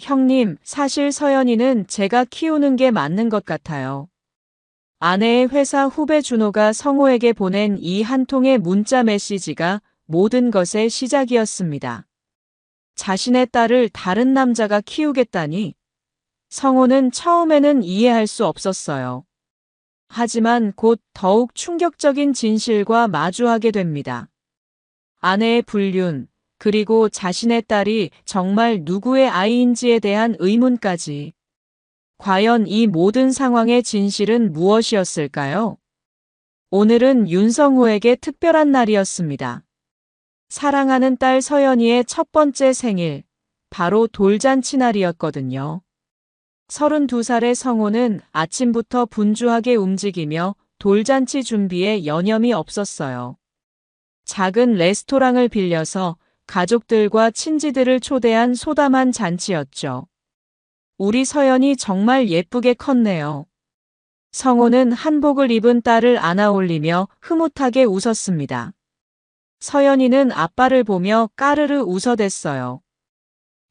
형님, 사실 서연이는 제가 키우는 게 맞는 것 같아요. 아내의 회사 후배 준호가 성호에게 보낸 이 한 통의 문자 메시지가 모든 것의 시작이었습니다. 자신의 딸을 다른 남자가 키우겠다니 성호는 처음에는 이해할 수 없었어요. 하지만 곧 더욱 충격적인 진실과 마주하게 됩니다. 아내의 불륜, 그리고 자신의 딸이 정말 누구의 아이인지에 대한 의문까지. 과연 이 모든 상황의 진실은 무엇이었을까요? 오늘은 윤성호에게 특별한 날이었습니다. 사랑하는 딸 서연이의 첫 번째 생일, 바로 돌잔치 날이었거든요. 32살의 성호는 아침부터 분주하게 움직이며 돌잔치 준비에 여념이 없었어요. 작은 레스토랑을 빌려서 가족들과 친지들을 초대한 소담한 잔치였죠. 우리 서연이 정말 예쁘게 컸네요. 성호는 한복을 입은 딸을 안아 올리며 흐뭇하게 웃었습니다. 서연이는 아빠를 보며 까르르 웃어댔어요.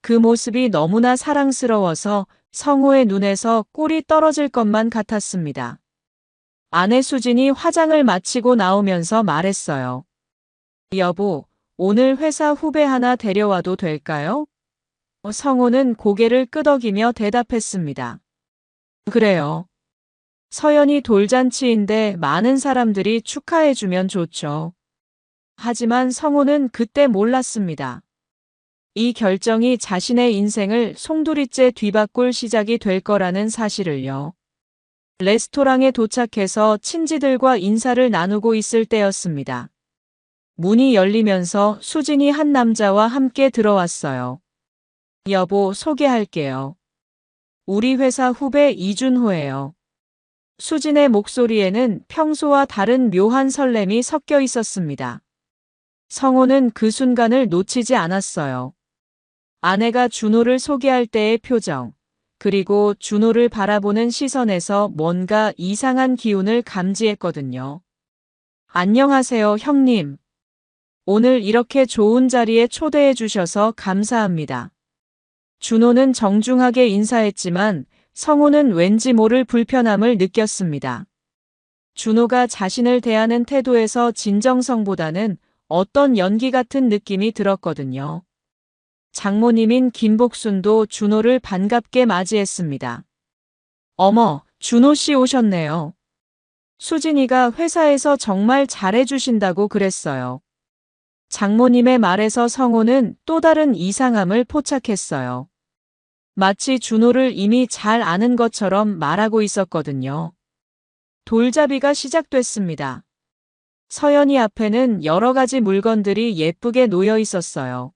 그 모습이 너무나 사랑스러워서 성호의 눈에서 꿀이 떨어질 것만 같았습니다. 아내 수진이 화장을 마치고 나오면서 말했어요. 여보, 오늘 회사 후배 하나 데려와도 될까요? 성호는 고개를 끄덕이며 대답했습니다. 그래요. 서연이 돌잔치인데 많은 사람들이 축하해주면 좋죠. 하지만 성호는 그때 몰랐습니다. 이 결정이 자신의 인생을 송두리째 뒤바꿀 시작이 될 거라는 사실을요. 레스토랑에 도착해서 친지들과 인사를 나누고 있을 때였습니다. 문이 열리면서 수진이 한 남자와 함께 들어왔어요. 여보, 소개할게요. 우리 회사 후배 이준호예요. 수진의 목소리에는 평소와 다른 묘한 설렘이 섞여 있었습니다. 성호는 그 순간을 놓치지 않았어요. 아내가 준호를 소개할 때의 표정, 그리고 준호를 바라보는 시선에서 뭔가 이상한 기운을 감지했거든요. 안녕하세요, 형님. 오늘 이렇게 좋은 자리에 초대해 주셔서 감사합니다. 준호는 정중하게 인사했지만 성호는 왠지 모를 불편함을 느꼈습니다. 준호가 자신을 대하는 태도에서 진정성보다는 어떤 연기 같은 느낌이 들었거든요. 장모님인 김복순도 준호를 반갑게 맞이했습니다. 어머, 준호 씨 오셨네요. 수진이가 회사에서 정말 잘해주신다고 그랬어요. 장모님의 말에서 성호는 또 다른 이상함을 포착했어요. 마치 준호를 이미 잘 아는 것처럼 말하고 있었거든요. 돌잡이가 시작됐습니다. 서연이 앞에는 여러 가지 물건들이 예쁘게 놓여 있었어요.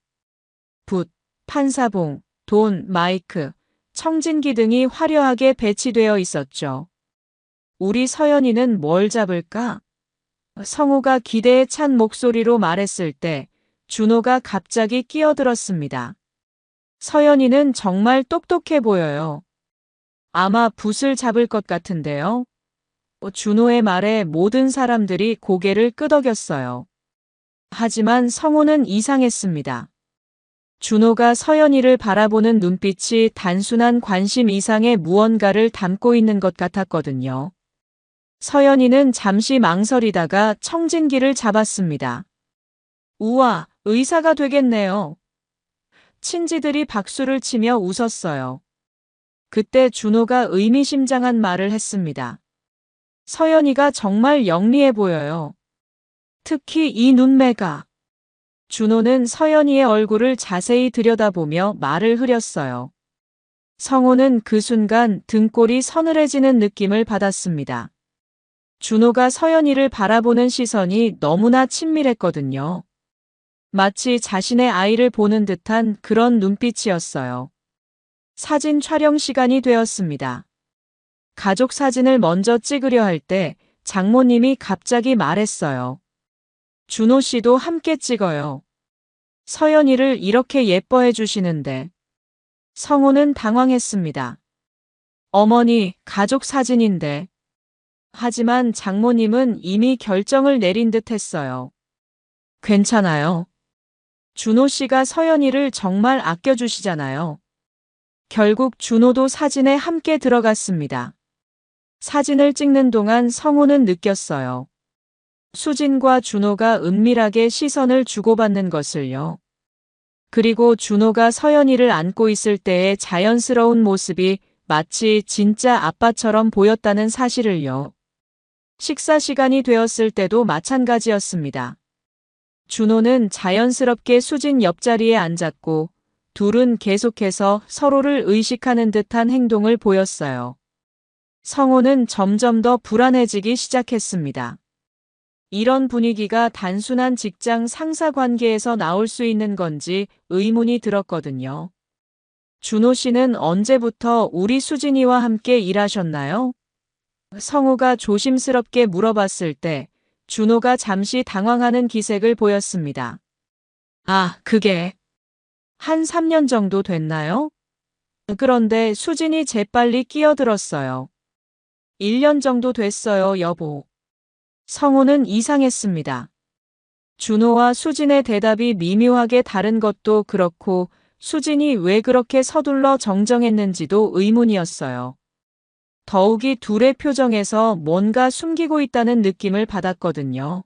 붓, 판사봉, 돈, 마이크, 청진기 등이 화려하게 배치되어 있었죠. 우리 서연이는 뭘 잡을까? 성호가 기대에 찬 목소리로 말했을 때 준호가 갑자기 끼어들었습니다. 서연이는 정말 똑똑해 보여요. 아마 붓을 잡을 것 같은데요. 준호의 말에 모든 사람들이 고개를 끄덕였어요. 하지만 성호는 이상했습니다. 준호가 서연이를 바라보는 눈빛이 단순한 관심 이상의 무언가를 담고 있는 것 같았거든요. 서연이는 잠시 망설이다가 청진기를 잡았습니다. 우와, 의사가 되겠네요. 친지들이 박수를 치며 웃었어요. 그때 준호가 의미심장한 말을 했습니다. 서연이가 정말 영리해 보여요. 특히 이 눈매가. 준호는 서연이의 얼굴을 자세히 들여다보며 말을 흐렸어요. 성호는 그 순간 등골이 서늘해지는 느낌을 받았습니다. 준호가 서연이를 바라보는 시선이 너무나 친밀했거든요. 마치 자신의 아이를 보는 듯한 그런 눈빛이었어요. 사진 촬영 시간이 되었습니다. 가족 사진을 먼저 찍으려 할 때 장모님이 갑자기 말했어요. 준호 씨도 함께 찍어요. 서연이를 이렇게 예뻐해 주시는데. 성호는 당황했습니다. 어머니, 가족 사진인데. 하지만 장모님은 이미 결정을 내린 듯 했어요. 괜찮아요. 준호 씨가 서연이를 정말 아껴주시잖아요. 결국 준호도 사진에 함께 들어갔습니다. 사진을 찍는 동안 성호는 느꼈어요. 수진과 준호가 은밀하게 시선을 주고받는 것을요. 그리고 준호가 서연이를 안고 있을 때의 자연스러운 모습이 마치 진짜 아빠처럼 보였다는 사실을요. 식사 시간이 되었을 때도 마찬가지였습니다. 준호는 자연스럽게 수진 옆자리에 앉았고 둘은 계속해서 서로를 의식하는 듯한 행동을 보였어요. 성호는 점점 더 불안해지기 시작했습니다. 이런 분위기가 단순한 직장 상사 관계에서 나올 수 있는 건지 의문이 들었거든요. 준호 씨는 언제부터 우리 수진이와 함께 일하셨나요? 성호가 조심스럽게 물어봤을 때 준호가 잠시 당황하는 기색을 보였습니다. 아, 그게 한 3년 정도 됐나요? 그런데 수진이 재빨리 끼어들었어요. 1년 정도 됐어요, 여보. 성호는 이상했습니다. 준호와 수진의 대답이 미묘하게 다른 것도 그렇고 수진이 왜 그렇게 서둘러 정정했는지도 의문이었어요. 더욱이 둘의 표정에서 뭔가 숨기고 있다는 느낌을 받았거든요.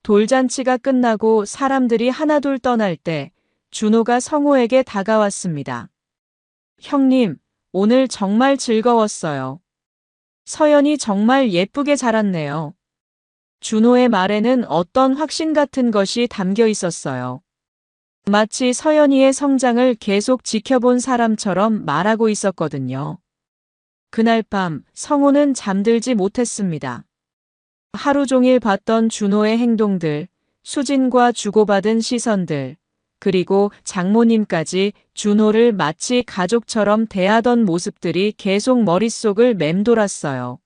돌잔치가 끝나고 사람들이 하나둘 떠날 때 준호가 성호에게 다가왔습니다. 형님, 오늘 정말 즐거웠어요. 서연이 정말 예쁘게 자랐네요. 준호의 말에는 어떤 확신 같은 것이 담겨 있었어요. 마치 서연이의 성장을 계속 지켜본 사람처럼 말하고 있었거든요. 그날 밤 성호는 잠들지 못했습니다. 하루 종일 봤던 준호의 행동들, 수진과 주고받은 시선들, 그리고 장모님까지 준호를 마치 가족처럼 대하던 모습들이 계속 머릿속을 맴돌았어요.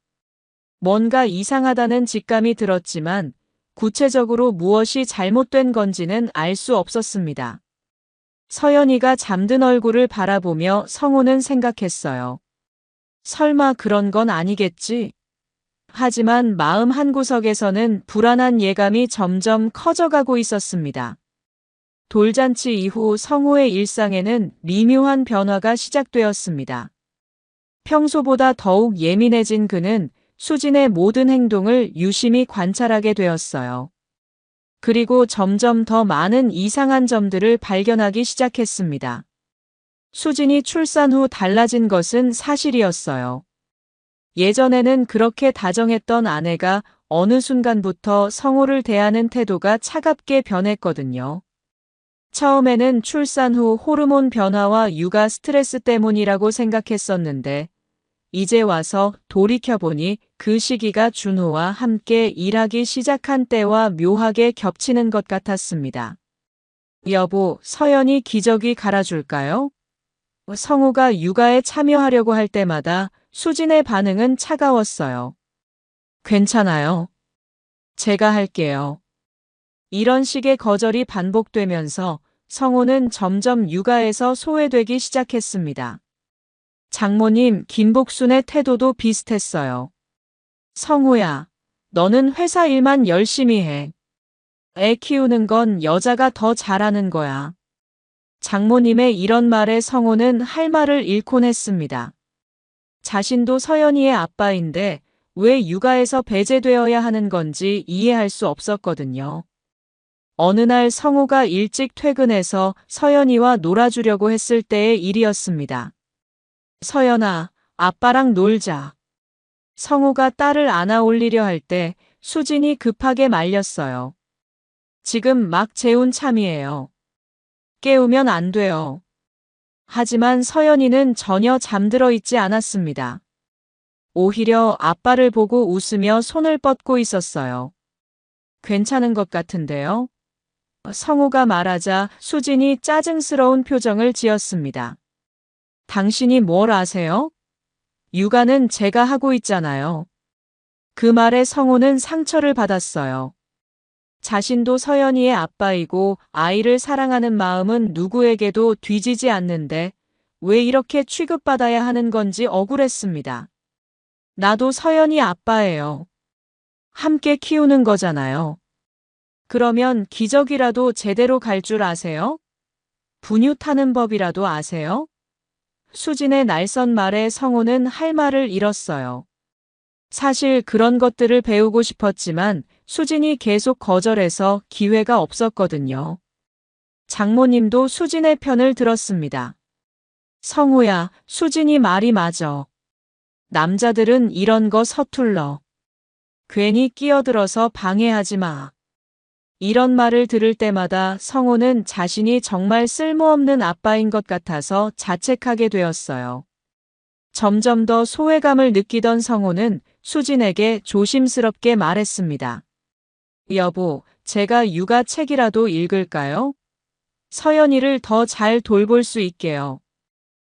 뭔가 이상하다는 직감이 들었지만 구체적으로 무엇이 잘못된 건지는 알 수 없었습니다. 서연이가 잠든 얼굴을 바라보며 성호는 생각했어요. 설마 그런 건 아니겠지? 하지만 마음 한구석에서는 불안한 예감이 점점 커져가고 있었습니다. 돌잔치 이후 성호의 일상에는 미묘한 변화가 시작되었습니다. 평소보다 더욱 예민해진 그는 수진의 모든 행동을 유심히 관찰하게 되었어요. 그리고 점점 더 많은 이상한 점들을 발견하기 시작했습니다. 수진이 출산 후 달라진 것은 사실이었어요. 예전에는 그렇게 다정했던 아내가 어느 순간부터 성호를 대하는 태도가 차갑게 변했거든요. 처음에는 출산 후 호르몬 변화와 육아 스트레스 때문이라고 생각했었는데 이제 와서 돌이켜보니 그 시기가 준호와 함께 일하기 시작한 때와 묘하게 겹치는 것 같았습니다. 여보, 서연이 기저귀 갈아줄까요? 성호가 육아에 참여하려고 할 때마다 수진의 반응은 차가웠어요. 괜찮아요. 제가 할게요. 이런 식의 거절이 반복되면서 성호는 점점 육아에서 소외되기 시작했습니다. 장모님 김복순의 태도도 비슷했어요. 성호야, 너는 회사 일만 열심히 해. 애 키우는 건 여자가 더 잘하는 거야. 장모님의 이런 말에 성호는 할 말을 잃곤 했습니다. 자신도 서연이의 아빠인데 왜 육아에서 배제되어야 하는 건지 이해할 수 없었거든요. 어느 날 성호가 일찍 퇴근해서 서연이와 놀아주려고 했을 때의 일이었습니다. 서연아, 아빠랑 놀자. 성호가 딸을 안아 올리려 할 때 수진이 급하게 말렸어요. 지금 막 재운 참이에요. 깨우면 안 돼요. 하지만 서연이는 전혀 잠들어 있지 않았습니다. 오히려 아빠를 보고 웃으며 손을 뻗고 있었어요. 괜찮은 것 같은데요? 성호가 말하자 수진이 짜증스러운 표정을 지었습니다. 당신이 뭘 아세요? 육아는 제가 하고 있잖아요. 그 말에 성호는 상처를 받았어요. 자신도 서연이의 아빠이고 아이를 사랑하는 마음은 누구에게도 뒤지지 않는데 왜 이렇게 취급받아야 하는 건지 억울했습니다. 나도 서연이 아빠예요. 함께 키우는 거잖아요. 그러면 기저귀라도 제대로 갈 줄 아세요? 분유 타는 법이라도 아세요? 수진의 날선 말에 성호는 할 말을 잃었어요. 사실 그런 것들을 배우고 싶었지만 수진이 계속 거절해서 기회가 없었거든요. 장모님도 수진의 편을 들었습니다. 성호야, 수진이 말이 맞아. 남자들은 이런 거 서툴러. 괜히 끼어들어서 방해하지 마. 이런 말을 들을 때마다 성호는 자신이 정말 쓸모없는 아빠인 것 같아서 자책하게 되었어요. 점점 더 소외감을 느끼던 성호는 수진에게 조심스럽게 말했습니다. 여보, 제가 육아책이라도 읽을까요? 서연이를 더 잘 돌볼 수 있게요.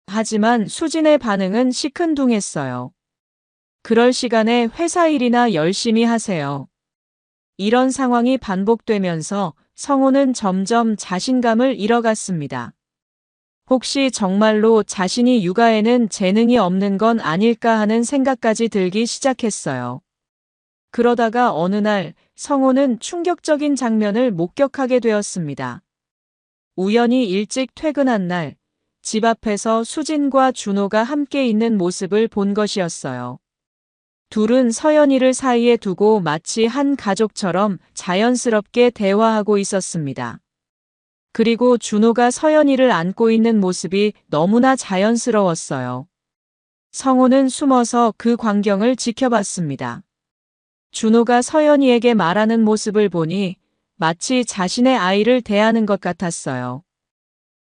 하지만 수진의 반응은 시큰둥했어요. 그럴 시간에 회사 일이나 열심히 하세요. 이런 상황이 반복되면서 성호는 점점 자신감을 잃어갔습니다. 혹시 정말로 자신이 육아에는 재능이 없는 건 아닐까 하는 생각까지 들기 시작했어요. 그러다가 어느 날 성호는 충격적인 장면을 목격하게 되었습니다. 우연히 일찍 퇴근한 날, 집 앞에서 수진과 준호가 함께 있는 모습을 본 것이었어요. 둘은 서연이를 사이에 두고 마치 한 가족처럼 자연스럽게 대화하고 있었습니다. 그리고 준호가 서연이를 안고 있는 모습이 너무나 자연스러웠어요. 성호는 숨어서 그 광경을 지켜봤습니다. 준호가 서연이에게 말하는 모습을 보니 마치 자신의 아이를 대하는 것 같았어요.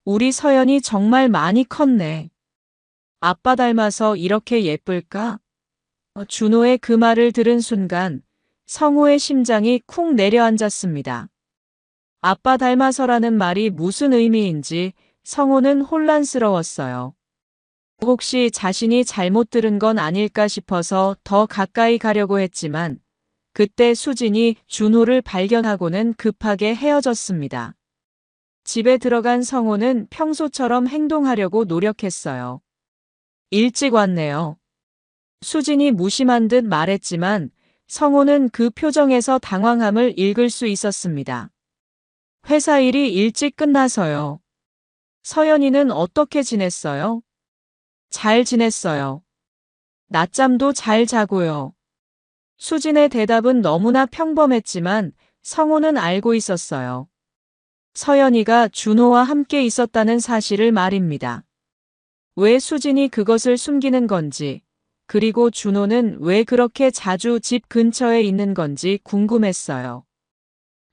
우리 서연이 정말 많이 컸네. 아빠 닮아서 이렇게 예쁠까? 준호의 그 말을 들은 순간 성호의 심장이 쿵 내려앉았습니다. 아빠 닮아서라는 말이 무슨 의미인지 성호는 혼란스러웠어요. 혹시 자신이 잘못 들은 건 아닐까 싶어서 더 가까이 가려고 했지만 그때 수진이 준호를 발견하고는 급하게 헤어졌습니다. 집에 들어간 성호는 평소처럼 행동하려고 노력했어요. 일찍 왔네요. 수진이 무심한 듯 말했지만 성호는 그 표정에서 당황함을 읽을 수 있었습니다. 회사 일이 일찍 끝나서요. 서연이는 어떻게 지냈어요? 잘 지냈어요. 낮잠도 잘 자고요. 수진의 대답은 너무나 평범했지만 성호는 알고 있었어요. 서연이가 준호와 함께 있었다는 사실을 말입니다. 왜 수진이 그것을 숨기는 건지, 그리고 준호는 왜 그렇게 자주 집 근처에 있는 건지 궁금했어요.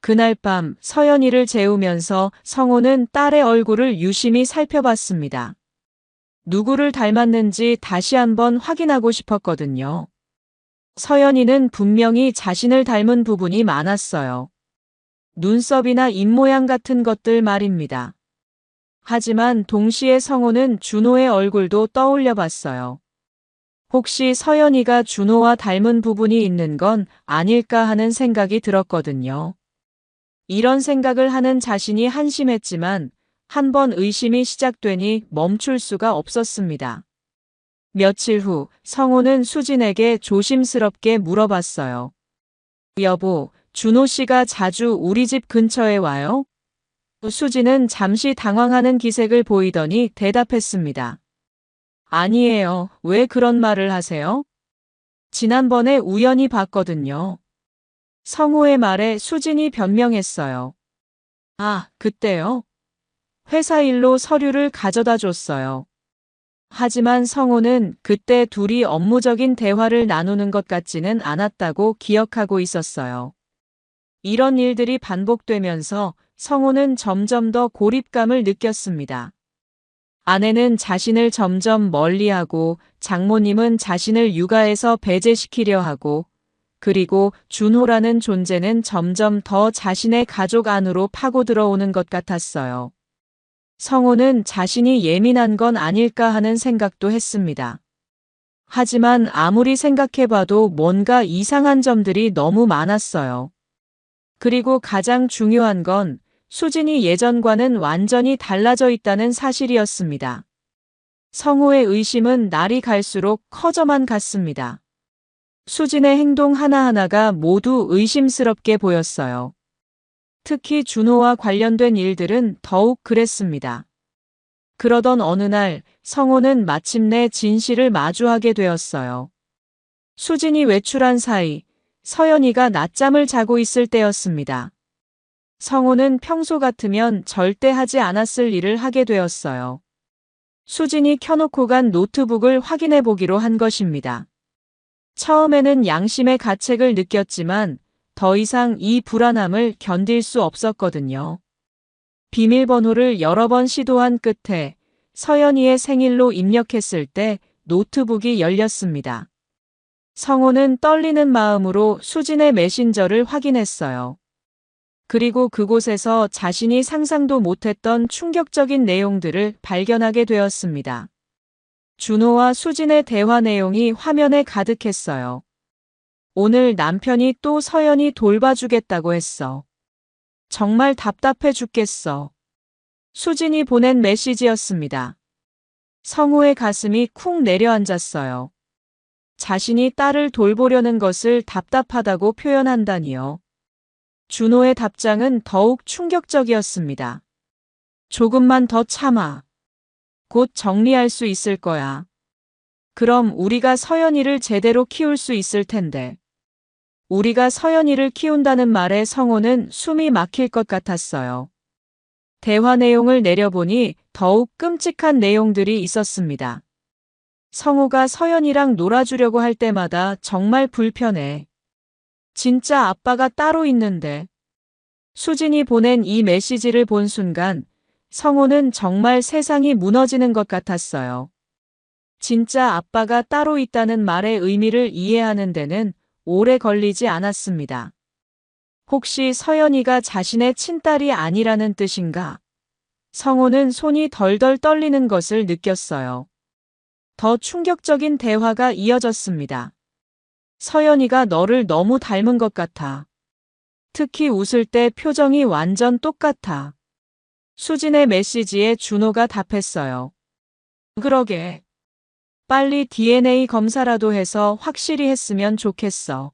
그날 밤 서연이를 재우면서 성호는 딸의 얼굴을 유심히 살펴봤습니다. 누구를 닮았는지 다시 한번 확인하고 싶었거든요. 서연이는 분명히 자신을 닮은 부분이 많았어요. 눈썹이나 입모양 같은 것들 말입니다. 하지만 동시에 성호는 준호의 얼굴도 떠올려 봤어요. 혹시 서연이가 준호와 닮은 부분이 있는 건 아닐까 하는 생각이 들었거든요. 이런 생각을 하는 자신이 한심했지만 한번 의심이 시작되니 멈출 수가 없었습니다. 며칠 후 성호는 수진에게 조심스럽게 물어봤어요. 여보, 준호 씨가 자주 우리 집 근처에 와요? 수진은 잠시 당황하는 기색을 보이더니 대답했습니다. 아니에요. 왜 그런 말을 하세요? 지난번에 우연히 봤거든요. 성호의 말에 수진이 변명했어요. 아, 그때요? 회사 일로 서류를 가져다 줬어요. 하지만 성호는 그때 둘이 업무적인 대화를 나누는 것 같지는 않았다고 기억하고 있었어요. 이런 일들이 반복되면서 성호는 점점 더 고립감을 느꼈습니다. 아내는 자신을 점점 멀리하고 장모님은 자신을 육아에서 배제시키려 하고 그리고 준호라는 존재는 점점 더 자신의 가족 안으로 파고 들어오는 것 같았어요. 성호는 자신이 예민한 건 아닐까 하는 생각도 했습니다. 하지만 아무리 생각해봐도 뭔가 이상한 점들이 너무 많았어요. 그리고 가장 중요한 건 수진이 예전과는 완전히 달라져 있다는 사실이었습니다. 성호의 의심은 날이 갈수록 커져만 갔습니다. 수진의 행동 하나하나가 모두 의심스럽게 보였어요. 특히 준호와 관련된 일들은 더욱 그랬습니다. 그러던 어느 날 성호는 마침내 진실을 마주하게 되었어요. 수진이 외출한 사이 서연이가 낮잠을 자고 있을 때였습니다. 성호는 평소 같으면 절대 하지 않았을 일을 하게 되었어요. 수진이 켜놓고 간 노트북을 확인해 보기로 한 것입니다. 처음에는 양심의 가책을 느꼈지만 더 이상 이 불안함을 견딜 수 없었거든요. 비밀번호를 여러 번 시도한 끝에 서연이의 생일로 입력했을 때 노트북이 열렸습니다. 성호는 떨리는 마음으로 수진의 메신저를 확인했어요. 그리고 그곳에서 자신이 상상도 못했던 충격적인 내용들을 발견하게 되었습니다. 준호와 수진의 대화 내용이 화면에 가득했어요. 오늘 남편이 또 서연이 돌봐주겠다고 했어. 정말 답답해 죽겠어. 수진이 보낸 메시지였습니다. 성호의 가슴이 쿵 내려앉았어요. 자신이 딸을 돌보려는 것을 답답하다고 표현한다니요. 준호의 답장은 더욱 충격적이었습니다. 조금만 더 참아. 곧 정리할 수 있을 거야. 그럼 우리가 서연이를 제대로 키울 수 있을 텐데. 우리가 서연이를 키운다는 말에 성호는 숨이 막힐 것 같았어요. 대화 내용을 내려보니 더욱 끔찍한 내용들이 있었습니다. 성호가 서연이랑 놀아주려고 할 때마다 정말 불편해. 진짜 아빠가 따로 있는데. 수진이 보낸 이 메시지를 본 순간 성호는 정말 세상이 무너지는 것 같았어요. 진짜 아빠가 따로 있다는 말의 의미를 이해하는 데는 오래 걸리지 않았습니다. 혹시 서연이가 자신의 친딸이 아니라는 뜻인가? 성호는 손이 덜덜 떨리는 것을 느꼈어요. 더 충격적인 대화가 이어졌습니다. 서연이가 너를 너무 닮은 것 같아. 특히 웃을 때 표정이 완전 똑같아. 수진의 메시지에 준호가 답했어요. 그러게. 빨리 DNA 검사라도 해서 확실히 했으면 좋겠어.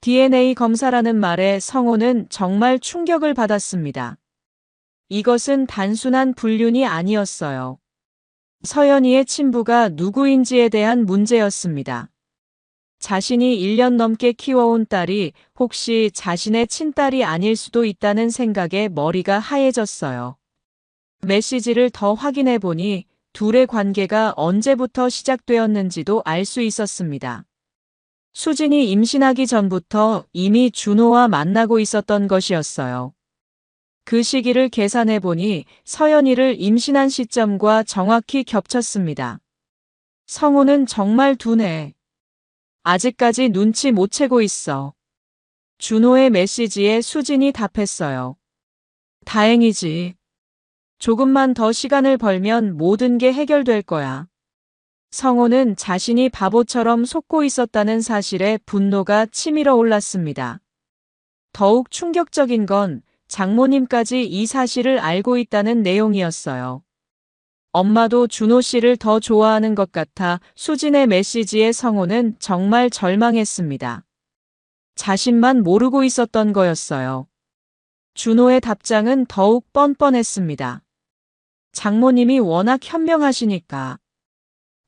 DNA 검사라는 말에 성호는 정말 충격을 받았습니다. 이것은 단순한 불륜이 아니었어요. 서연이의 친부가 누구인지에 대한 문제였습니다. 자신이 1년 넘게 키워온 딸이 혹시 자신의 친딸이 아닐 수도 있다는 생각에 머리가 하얘졌어요. 메시지를 더 확인해 보니 둘의 관계가 언제부터 시작되었는지도 알 수 있었습니다. 수진이 임신하기 전부터 이미 준호와 만나고 있었던 것이었어요. 그 시기를 계산해 보니 서연이를 임신한 시점과 정확히 겹쳤습니다. 성호는 정말 둔해. 아직까지 눈치 못 채고 있어. 준호의 메시지에 수진이 답했어요. 다행이지. 조금만 더 시간을 벌면 모든 게 해결될 거야. 성호는 자신이 바보처럼 속고 있었다는 사실에 분노가 치밀어 올랐습니다. 더욱 충격적인 건 장모님까지 이 사실을 알고 있다는 내용이었어요. 엄마도 준호 씨를 더 좋아하는 것 같아 수진의 메시지에 성호는 정말 절망했습니다. 자신만 모르고 있었던 거였어요. 준호의 답장은 더욱 뻔뻔했습니다. 장모님이 워낙 현명하시니까.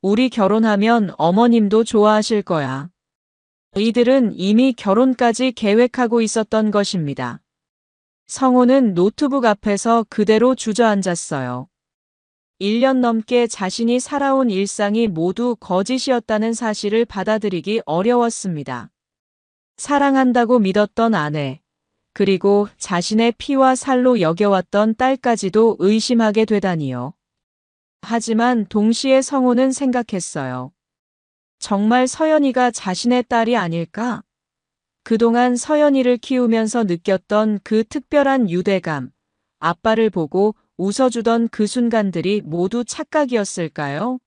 우리 결혼하면 어머님도 좋아하실 거야. 이들은 이미 결혼까지 계획하고 있었던 것입니다. 성호는 노트북 앞에서 그대로 주저앉았어요. 1년 넘게 자신이 살아온 일상이 모두 거짓이었다는 사실을 받아들이기 어려웠습니다. 사랑한다고 믿었던 아내, 그리고 자신의 피와 살로 여겨왔던 딸까지도 의심하게 되다니요. 하지만 동시에 성호는 생각했어요. 정말 서연이가 자신의 딸이 아닐까? 그동안 서연이를 키우면서 느꼈던 그 특별한 유대감, 아빠를 보고 웃어주던 그 순간들이 모두 착각이었을까요?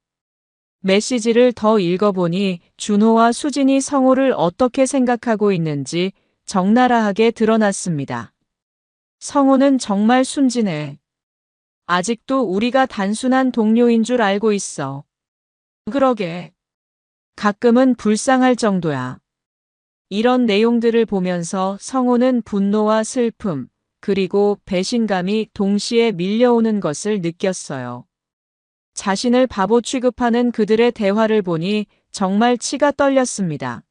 메시지를 더 읽어보니 준호와 수진이 성호를 어떻게 생각하고 있는지 적나라하게 드러났습니다. 성호는 정말 순진해. 아직도 우리가 단순한 동료인 줄 알고 있어. 그러게. 가끔은 불쌍할 정도야. 이런 내용들을 보면서 성호는 분노와 슬픔, 그리고 배신감이 동시에 밀려오는 것을 느꼈어요. 자신을 바보 취급하는 그들의 대화를 보니 정말 치가 떨렸습니다.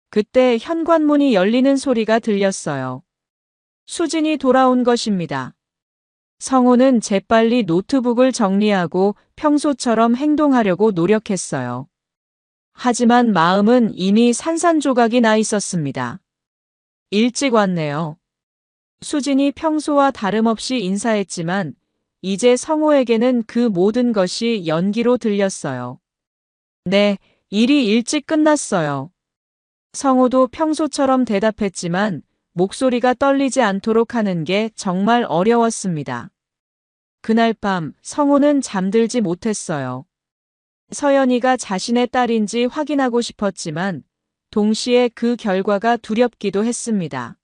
그때 현관문이 열리는 소리가 들렸어요. 수진이 돌아온 것입니다. 성호는 재빨리 노트북을 정리하고 평소처럼 행동하려고 노력했어요. 하지만 마음은 이미 산산조각이 나 있었습니다. 일찍 왔네요. 수진이 평소와 다름없이 인사했지만 이제 성호에게는 그 모든 것이 연기로 들렸어요. 네, 일이 일찍 끝났어요. 성호도 평소처럼 대답했지만 목소리가 떨리지 않도록 하는 게 정말 어려웠습니다. 그날 밤 성호는 잠들지 못했어요. 서연이가 자신의 딸인지 확인하고 싶었지만 동시에 그 결과가 두렵기도 했습니다.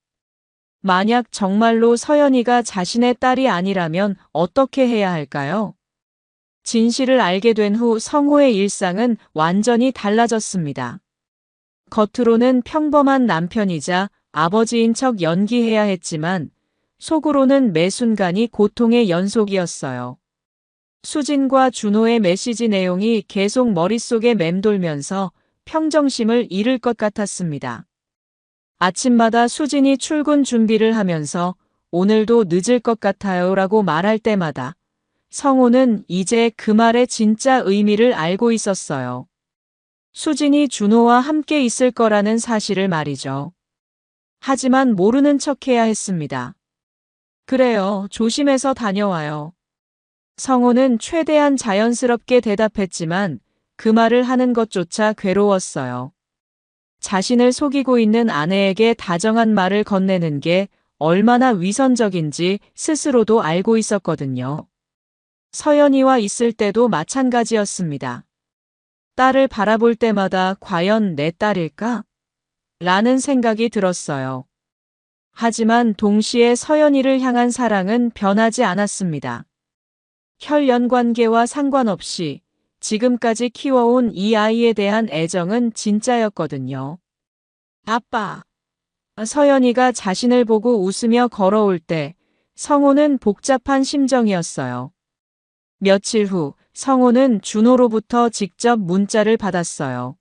만약 정말로 서연이가 자신의 딸이 아니라면 어떻게 해야 할까요? 진실을 알게 된 후 성호의 일상은 완전히 달라졌습니다. 겉으로는 평범한 남편이자 아버지인 척 연기해야 했지만 속으로는 매 순간이 고통의 연속이었어요. 수진과 준호의 메시지 내용이 계속 머릿속에 맴돌면서 평정심을 잃을 것 같았습니다. 아침마다 수진이 출근 준비를 하면서 오늘도 늦을 것 같아요 라고 말할 때마다 성호는 이제 그 말의 진짜 의미를 알고 있었어요. 수진이 준호와 함께 있을 거라는 사실을 말이죠. 하지만 모르는 척해야 했습니다. 그래요, 조심해서 다녀와요. 성호는 최대한 자연스럽게 대답했지만 그 말을 하는 것조차 괴로웠어요. 자신을 속이고 있는 아내에게 다정한 말을 건네는 게 얼마나 위선적인지 스스로도 알고 있었거든요. 서연이와 있을 때도 마찬가지였습니다. 딸을 바라볼 때마다 과연 내 딸일까? 라는 생각이 들었어요. 하지만 동시에 서연이를 향한 사랑은 변하지 않았습니다. 혈연 관계와 상관없이 지금까지 키워온 이 아이에 대한 애정은 진짜였거든요. 아빠. 서연이가 자신을 보고 웃으며 걸어올 때 성호는 복잡한 심정이었어요. 며칠 후 성호는 준호로부터 직접 문자를 받았어요.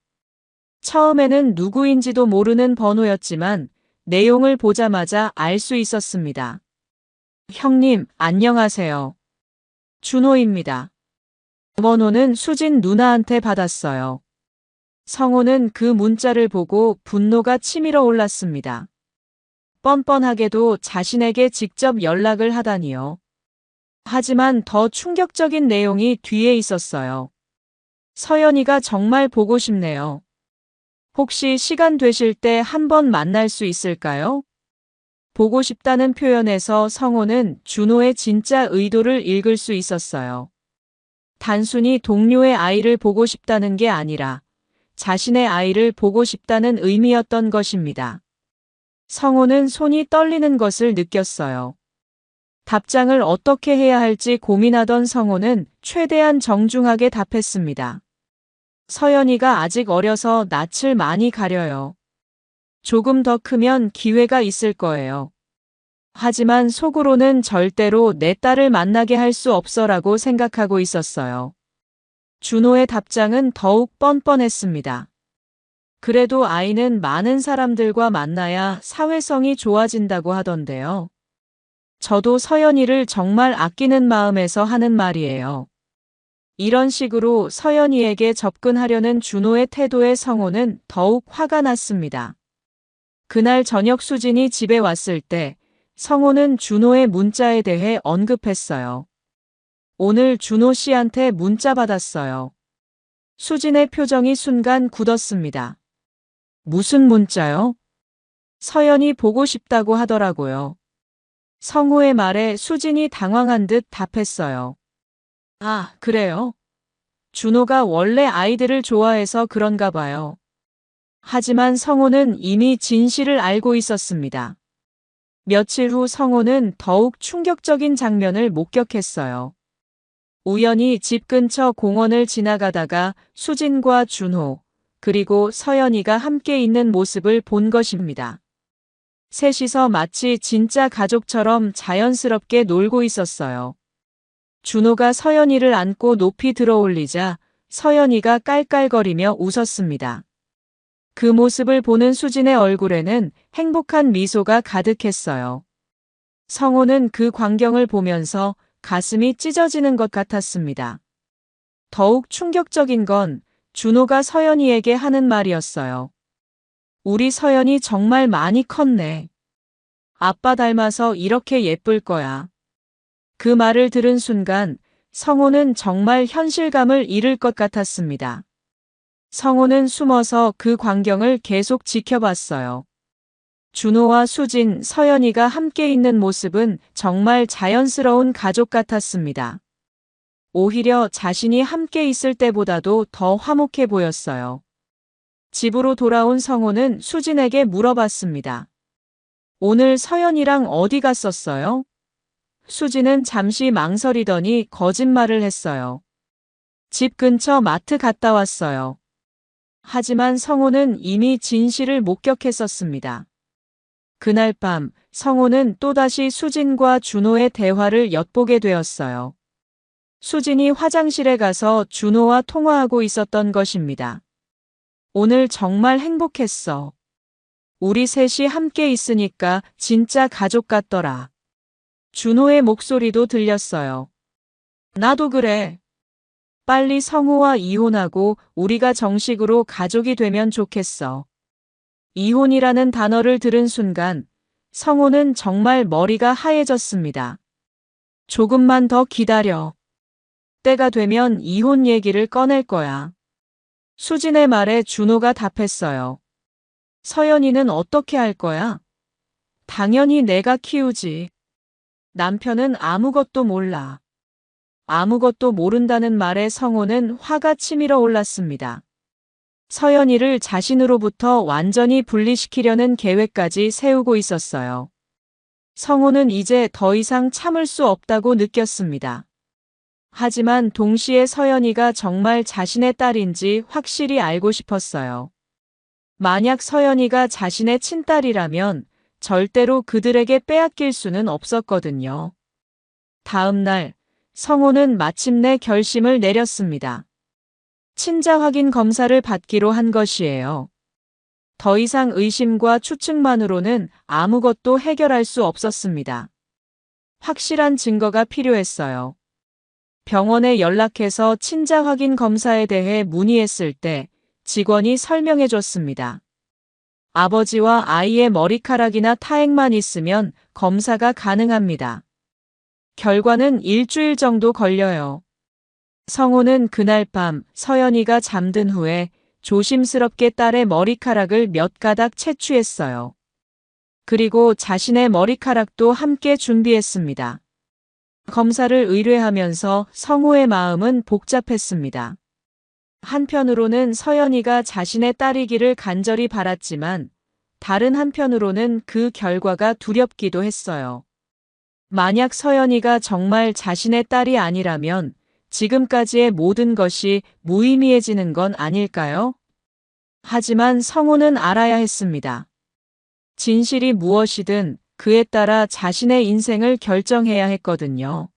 처음에는 누구인지도 모르는 번호였지만 내용을 보자마자 알 수 있었습니다. 형님, 안녕하세요. 준호입니다. 번호는 수진 누나한테 받았어요. 성호는 그 문자를 보고 분노가 치밀어 올랐습니다. 뻔뻔하게도 자신에게 직접 연락을 하다니요. 하지만 더 충격적인 내용이 뒤에 있었어요. 서연이가 정말 보고 싶네요. 혹시 시간 되실 때 한번 만날 수 있을까요? 보고 싶다는 표현에서 성호는 준호의 진짜 의도를 읽을 수 있었어요. 단순히 동료의 아이를 보고 싶다는 게 아니라 자신의 아이를 보고 싶다는 의미였던 것입니다. 성호는 손이 떨리는 것을 느꼈어요. 답장을 어떻게 해야 할지 고민하던 성호는 최대한 정중하게 답했습니다. 서연이가 아직 어려서 낯을 많이 가려요. 조금 더 크면 기회가 있을 거예요. 하지만 속으로는 절대로 내 딸을 만나게 할 수 없어라고 생각하고 있었어요. 준호의 답장은 더욱 뻔뻔했습니다. 그래도 아이는 많은 사람들과 만나야 사회성이 좋아진다고 하던데요. 저도 서연이를 정말 아끼는 마음에서 하는 말이에요. 이런 식으로 서연이에게 접근하려는 준호의 태도에 성호는 더욱 화가 났습니다. 그날 저녁 수진이 집에 왔을 때 성호는 준호의 문자에 대해 언급했어요. 오늘 준호 씨한테 문자 받았어요. 수진의 표정이 순간 굳었습니다. 무슨 문자요? 서연이 보고 싶다고 하더라고요. 성호의 말에 수진이 당황한 듯 답했어요. 아, 그래요? 준호가 원래 아이들을 좋아해서 그런가 봐요. 하지만 성호는 이미 진실을 알고 있었습니다. 며칠 후 성호는 더욱 충격적인 장면을 목격했어요. 우연히 집 근처 공원을 지나가다가 수진과 준호, 그리고 서연이가 함께 있는 모습을 본 것입니다. 셋이서 마치 진짜 가족처럼 자연스럽게 놀고 있었어요. 준호가 서연이를 안고 높이 들어올리자 서연이가 깔깔거리며 웃었습니다. 그 모습을 보는 수진의 얼굴에는 행복한 미소가 가득했어요. 성호는 그 광경을 보면서 가슴이 찢어지는 것 같았습니다. 더욱 충격적인 건 준호가 서연이에게 하는 말이었어요. 우리 서연이 정말 많이 컸네. 아빠 닮아서 이렇게 예쁠 거야. 그 말을 들은 순간 성호는 정말 현실감을 잃을 것 같았습니다. 성호는 숨어서 그 광경을 계속 지켜봤어요. 준호와 수진, 서연이가 함께 있는 모습은 정말 자연스러운 가족 같았습니다. 오히려 자신이 함께 있을 때보다도 더 화목해 보였어요. 집으로 돌아온 성호는 수진에게 물어봤습니다. 오늘 서연이랑 어디 갔었어요? 수진은 잠시 망설이더니 거짓말을 했어요. 집 근처 마트 갔다 왔어요. 하지만 성호는 이미 진실을 목격했었습니다. 그날 밤 성호는 또다시 수진과 준호의 대화를 엿보게 되었어요. 수진이 화장실에 가서 준호와 통화하고 있었던 것입니다. 오늘 정말 행복했어. 우리 셋이 함께 있으니까 진짜 가족 같더라. 준호의 목소리도 들렸어요. 나도 그래. 빨리 성우와 이혼하고 우리가 정식으로 가족이 되면 좋겠어. 이혼이라는 단어를 들은 순간 성우는 정말 머리가 하얘졌습니다. 조금만 더 기다려. 때가 되면 이혼 얘기를 꺼낼 거야. 수진의 말에 준호가 답했어요. 서연이는 어떻게 할 거야? 당연히 내가 키우지. 남편은 아무것도 몰라. 아무것도 모른다는 말에 성호는 화가 치밀어 올랐습니다. 서연이를 자신으로부터 완전히 분리시키려는 계획까지 세우고 있었어요. 성호는 이제 더 이상 참을 수 없다고 느꼈습니다. 하지만 동시에 서연이가 정말 자신의 딸인지 확실히 알고 싶었어요. 만약 서연이가 자신의 친딸이라면 절대로 그들에게 빼앗길 수는 없었거든요. 다음 날, 성호는 마침내 결심을 내렸습니다. 친자 확인 검사를 받기로 한 것이에요. 더 이상 의심과 추측만으로는 아무것도 해결할 수 없었습니다. 확실한 증거가 필요했어요. 병원에 연락해서 친자 확인 검사에 대해 문의했을 때 직원이 설명해 줬습니다. 아버지와 아이의 머리카락이나 타액만 있으면 검사가 가능합니다. 결과는 일주일 정도 걸려요. 성호는 그날 밤 서연이가 잠든 후에 조심스럽게 딸의 머리카락을 몇 가닥 채취했어요. 그리고 자신의 머리카락도 함께 준비했습니다. 검사를 의뢰하면서 성호의 마음은 복잡했습니다. 한편으로는 서연이가 자신의 딸이기를 간절히 바랐지만 다른 한편으로는 그 결과가 두렵기도 했어요. 만약 서연이가 정말 자신의 딸이 아니라면 지금까지의 모든 것이 무의미해지는 건 아닐까요? 하지만 성호는 알아야 했습니다. 진실이 무엇이든 그에 따라 자신의 인생을 결정해야 했거든요.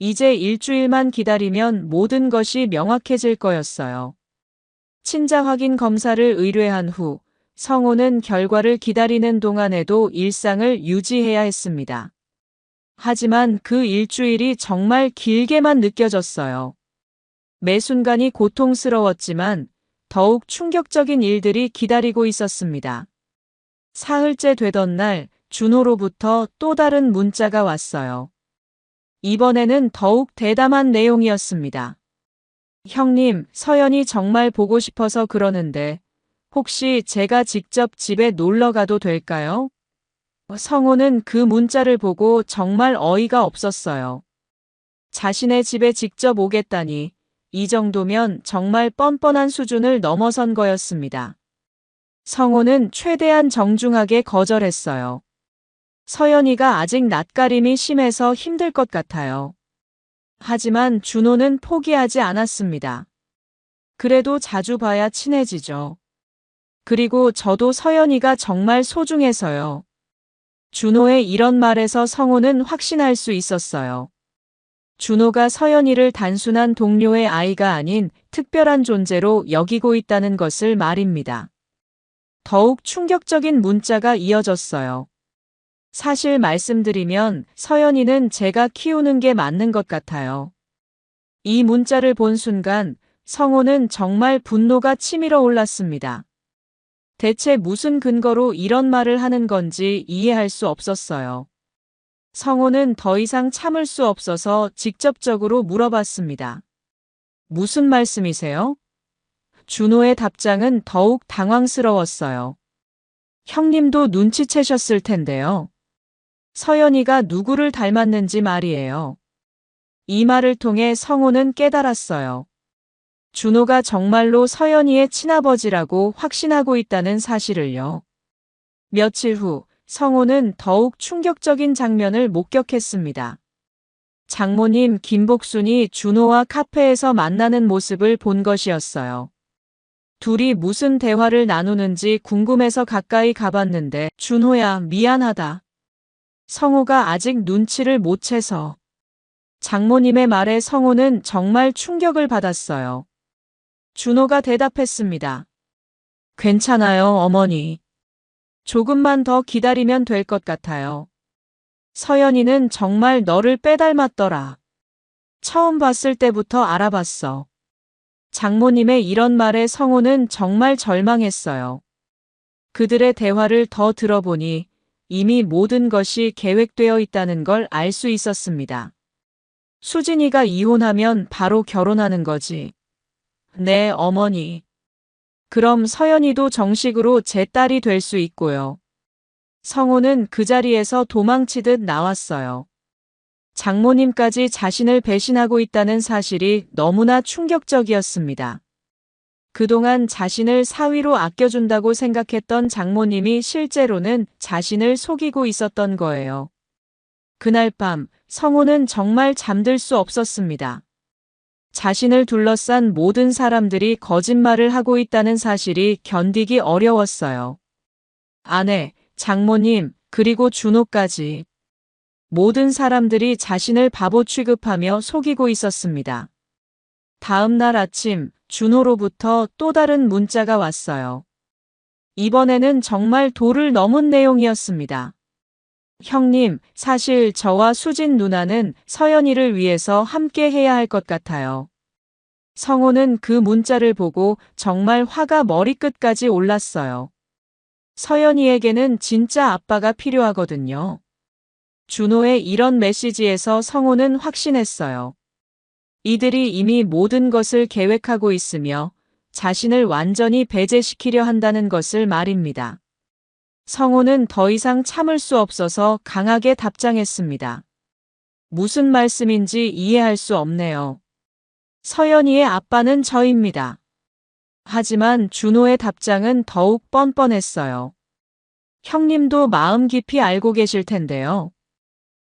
이제 일주일만 기다리면 모든 것이 명확해질 거였어요. 친자 확인 검사를 의뢰한 후 성호는 결과를 기다리는 동안에도 일상을 유지해야 했습니다. 하지만 그 일주일이 정말 길게만 느껴졌어요. 매 순간이 고통스러웠지만 더욱 충격적인 일들이 기다리고 있었습니다. 사흘째 되던 날 준호로부터 또 다른 문자가 왔어요. 이번에는 더욱 대담한 내용이었습니다. 형님, 서연이 정말 보고 싶어서 그러는데 혹시 제가 직접 집에 놀러 가도 될까요? 성호는 그 문자를 보고 정말 어이가 없었어요. 자신의 집에 직접 오겠다니 이 정도면 정말 뻔뻔한 수준을 넘어선 거였습니다. 성호는 최대한 정중하게 거절했어요. 서연이가 아직 낯가림이 심해서 힘들 것 같아요. 하지만 준호는 포기하지 않았습니다. 그래도 자주 봐야 친해지죠. 그리고 저도 서연이가 정말 소중해서요. 준호의 이런 말에서 성호는 확신할 수 있었어요. 준호가 서연이를 단순한 동료의 아이가 아닌 특별한 존재로 여기고 있다는 것을 말입니다. 더욱 충격적인 문자가 이어졌어요. 사실 말씀드리면 서연이는 제가 키우는 게 맞는 것 같아요. 이 문자를 본 순간 성호는 정말 분노가 치밀어 올랐습니다. 대체 무슨 근거로 이런 말을 하는 건지 이해할 수 없었어요. 성호는 더 이상 참을 수 없어서 직접적으로 물어봤습니다. 무슨 말씀이세요? 준호의 답장은 더욱 당황스러웠어요. 형님도 눈치채셨을 텐데요. 서연이가 누구를 닮았는지 말이에요. 이 말을 통해 성호는 깨달았어요. 준호가 정말로 서연이의 친아버지라고 확신하고 있다는 사실을요. 며칠 후 성호는 더욱 충격적인 장면을 목격했습니다. 장모님 김복순이 준호와 카페에서 만나는 모습을 본 것이었어요. 둘이 무슨 대화를 나누는지 궁금해서 가까이 가봤는데 준호야 미안하다. 성호가 아직 눈치를 못 채서. 장모님의 말에 성호는 정말 충격을 받았어요. 준호가 대답했습니다. 괜찮아요, 어머니. 조금만 더 기다리면 될 것 같아요. 서연이는 정말 너를 빼닮았더라. 처음 봤을 때부터 알아봤어. 장모님의 이런 말에 성호는 정말 절망했어요. 그들의 대화를 더 들어보니 이미 모든 것이 계획되어 있다는 걸 알 수 있었습니다. 수진이가 이혼하면 바로 결혼하는 거지. 네, 어머니. 그럼 서연이도 정식으로 제 딸이 될 수 있고요. 성호는 그 자리에서 도망치듯 나왔어요. 장모님까지 자신을 배신하고 있다는 사실이 너무나 충격적이었습니다. 그동안 자신을 사위로 아껴준다고 생각했던 장모님이 실제로는 자신을 속이고 있었던 거예요. 그날 밤 성호는 정말 잠들 수 없었습니다. 자신을 둘러싼 모든 사람들이 거짓말을 하고 있다는 사실이 견디기 어려웠어요. 아내, 장모님, 그리고 준호까지. 모든 사람들이 자신을 바보 취급하며 속이고 있었습니다. 다음 날 아침 준호로부터 또 다른 문자가 왔어요. 이번에는 정말 도를 넘은 내용이었습니다. 형님, 사실 저와 수진 누나는 서연이를 위해서 함께 해야 할 것 같아요. 성호는 그 문자를 보고 정말 화가 머리끝까지 올랐어요. 서연이에게는 진짜 아빠가 필요하거든요. 준호의 이런 메시지에서 성호는 확신했어요. 이들이 이미 모든 것을 계획하고 있으며 자신을 완전히 배제시키려 한다는 것을 말입니다. 성호는 더 이상 참을 수 없어서 강하게 답장했습니다. 무슨 말씀인지 이해할 수 없네요. 서연이의 아빠는 저입니다. 하지만 준호의 답장은 더욱 뻔뻔했어요. 형님도 마음 깊이 알고 계실 텐데요.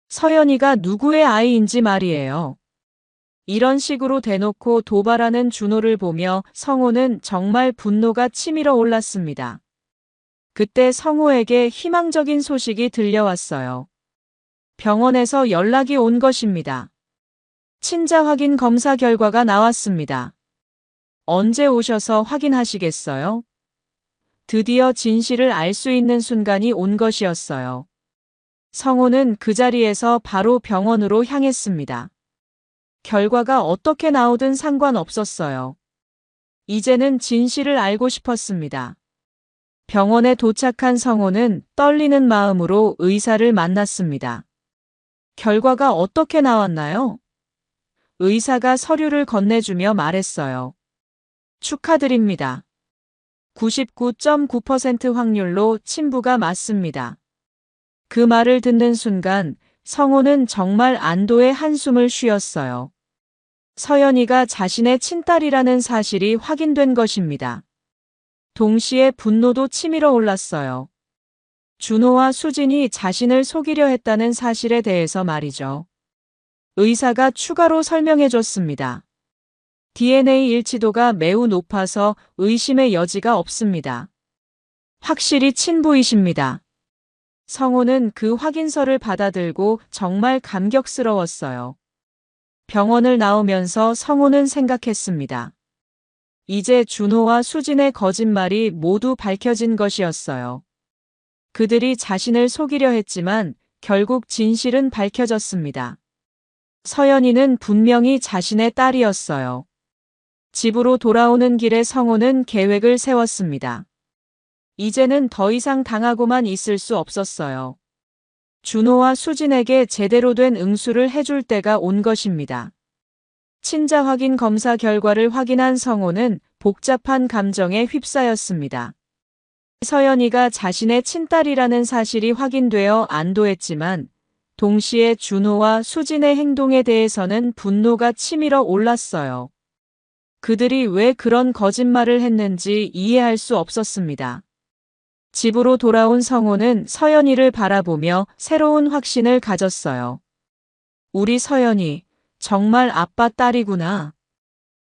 서연이가 누구의 아이인지 말이에요. 이런 식으로 대놓고 도발하는 준호를 보며 성호는 정말 분노가 치밀어 올랐습니다. 그때 성호에게 희망적인 소식이 들려왔어요. 병원에서 연락이 온 것입니다. 친자 확인 검사 결과가 나왔습니다. 언제 오셔서 확인하시겠어요? 드디어 진실을 알 수 있는 순간이 온 것이었어요. 성호는 그 자리에서 바로 병원으로 향했습니다. 결과가 어떻게 나오든 상관없었어요. 이제는 진실을 알고 싶었습니다. 병원에 도착한 성호는 떨리는 마음으로 의사를 만났습니다. 결과가 어떻게 나왔나요? 의사가 서류를 건네주며 말했어요. 축하드립니다. 99.9% 확률로 친부가 맞습니다. 그 말을 듣는 순간 성호는 정말 안도의 한숨을 쉬었어요. 서연이가 자신의 친딸이라는 사실이 확인된 것입니다. 동시에 분노도 치밀어 올랐어요. 준호와 수진이 자신을 속이려 했다는 사실에 대해서 말이죠. 의사가 추가로 설명해 줬습니다. DNA 일치도가 매우 높아서 의심의 여지가 없습니다. 확실히 친부이십니다. 성호는 그 확인서를 받아들고 정말 감격스러웠어요. 병원을 나오면서 성호는 생각했습니다. 이제 준호와 수진의 거짓말이 모두 밝혀진 것이었어요. 그들이 자신을 속이려 했지만 결국 진실은 밝혀졌습니다. 서연이는 분명히 자신의 딸이었어요. 집으로 돌아오는 길에 성호는 계획을 세웠습니다. 이제는 더 이상 당하고만 있을 수 없었어요. 준호와 수진에게 제대로 된 응수를 해줄 때가 온 것입니다. 친자 확인 검사 결과를 확인한 성호는 복잡한 감정에 휩싸였습니다. 서연이가 자신의 친딸이라는 사실이 확인되어 안도했지만 동시에 준호와 수진의 행동에 대해서는 분노가 치밀어 올랐어요. 그들이 왜 그런 거짓말을 했는지 이해할 수 없었습니다. 집으로 돌아온 성호는 서연이를 바라보며 새로운 확신을 가졌어요. 우리 서연이 정말 아빠 딸이구나.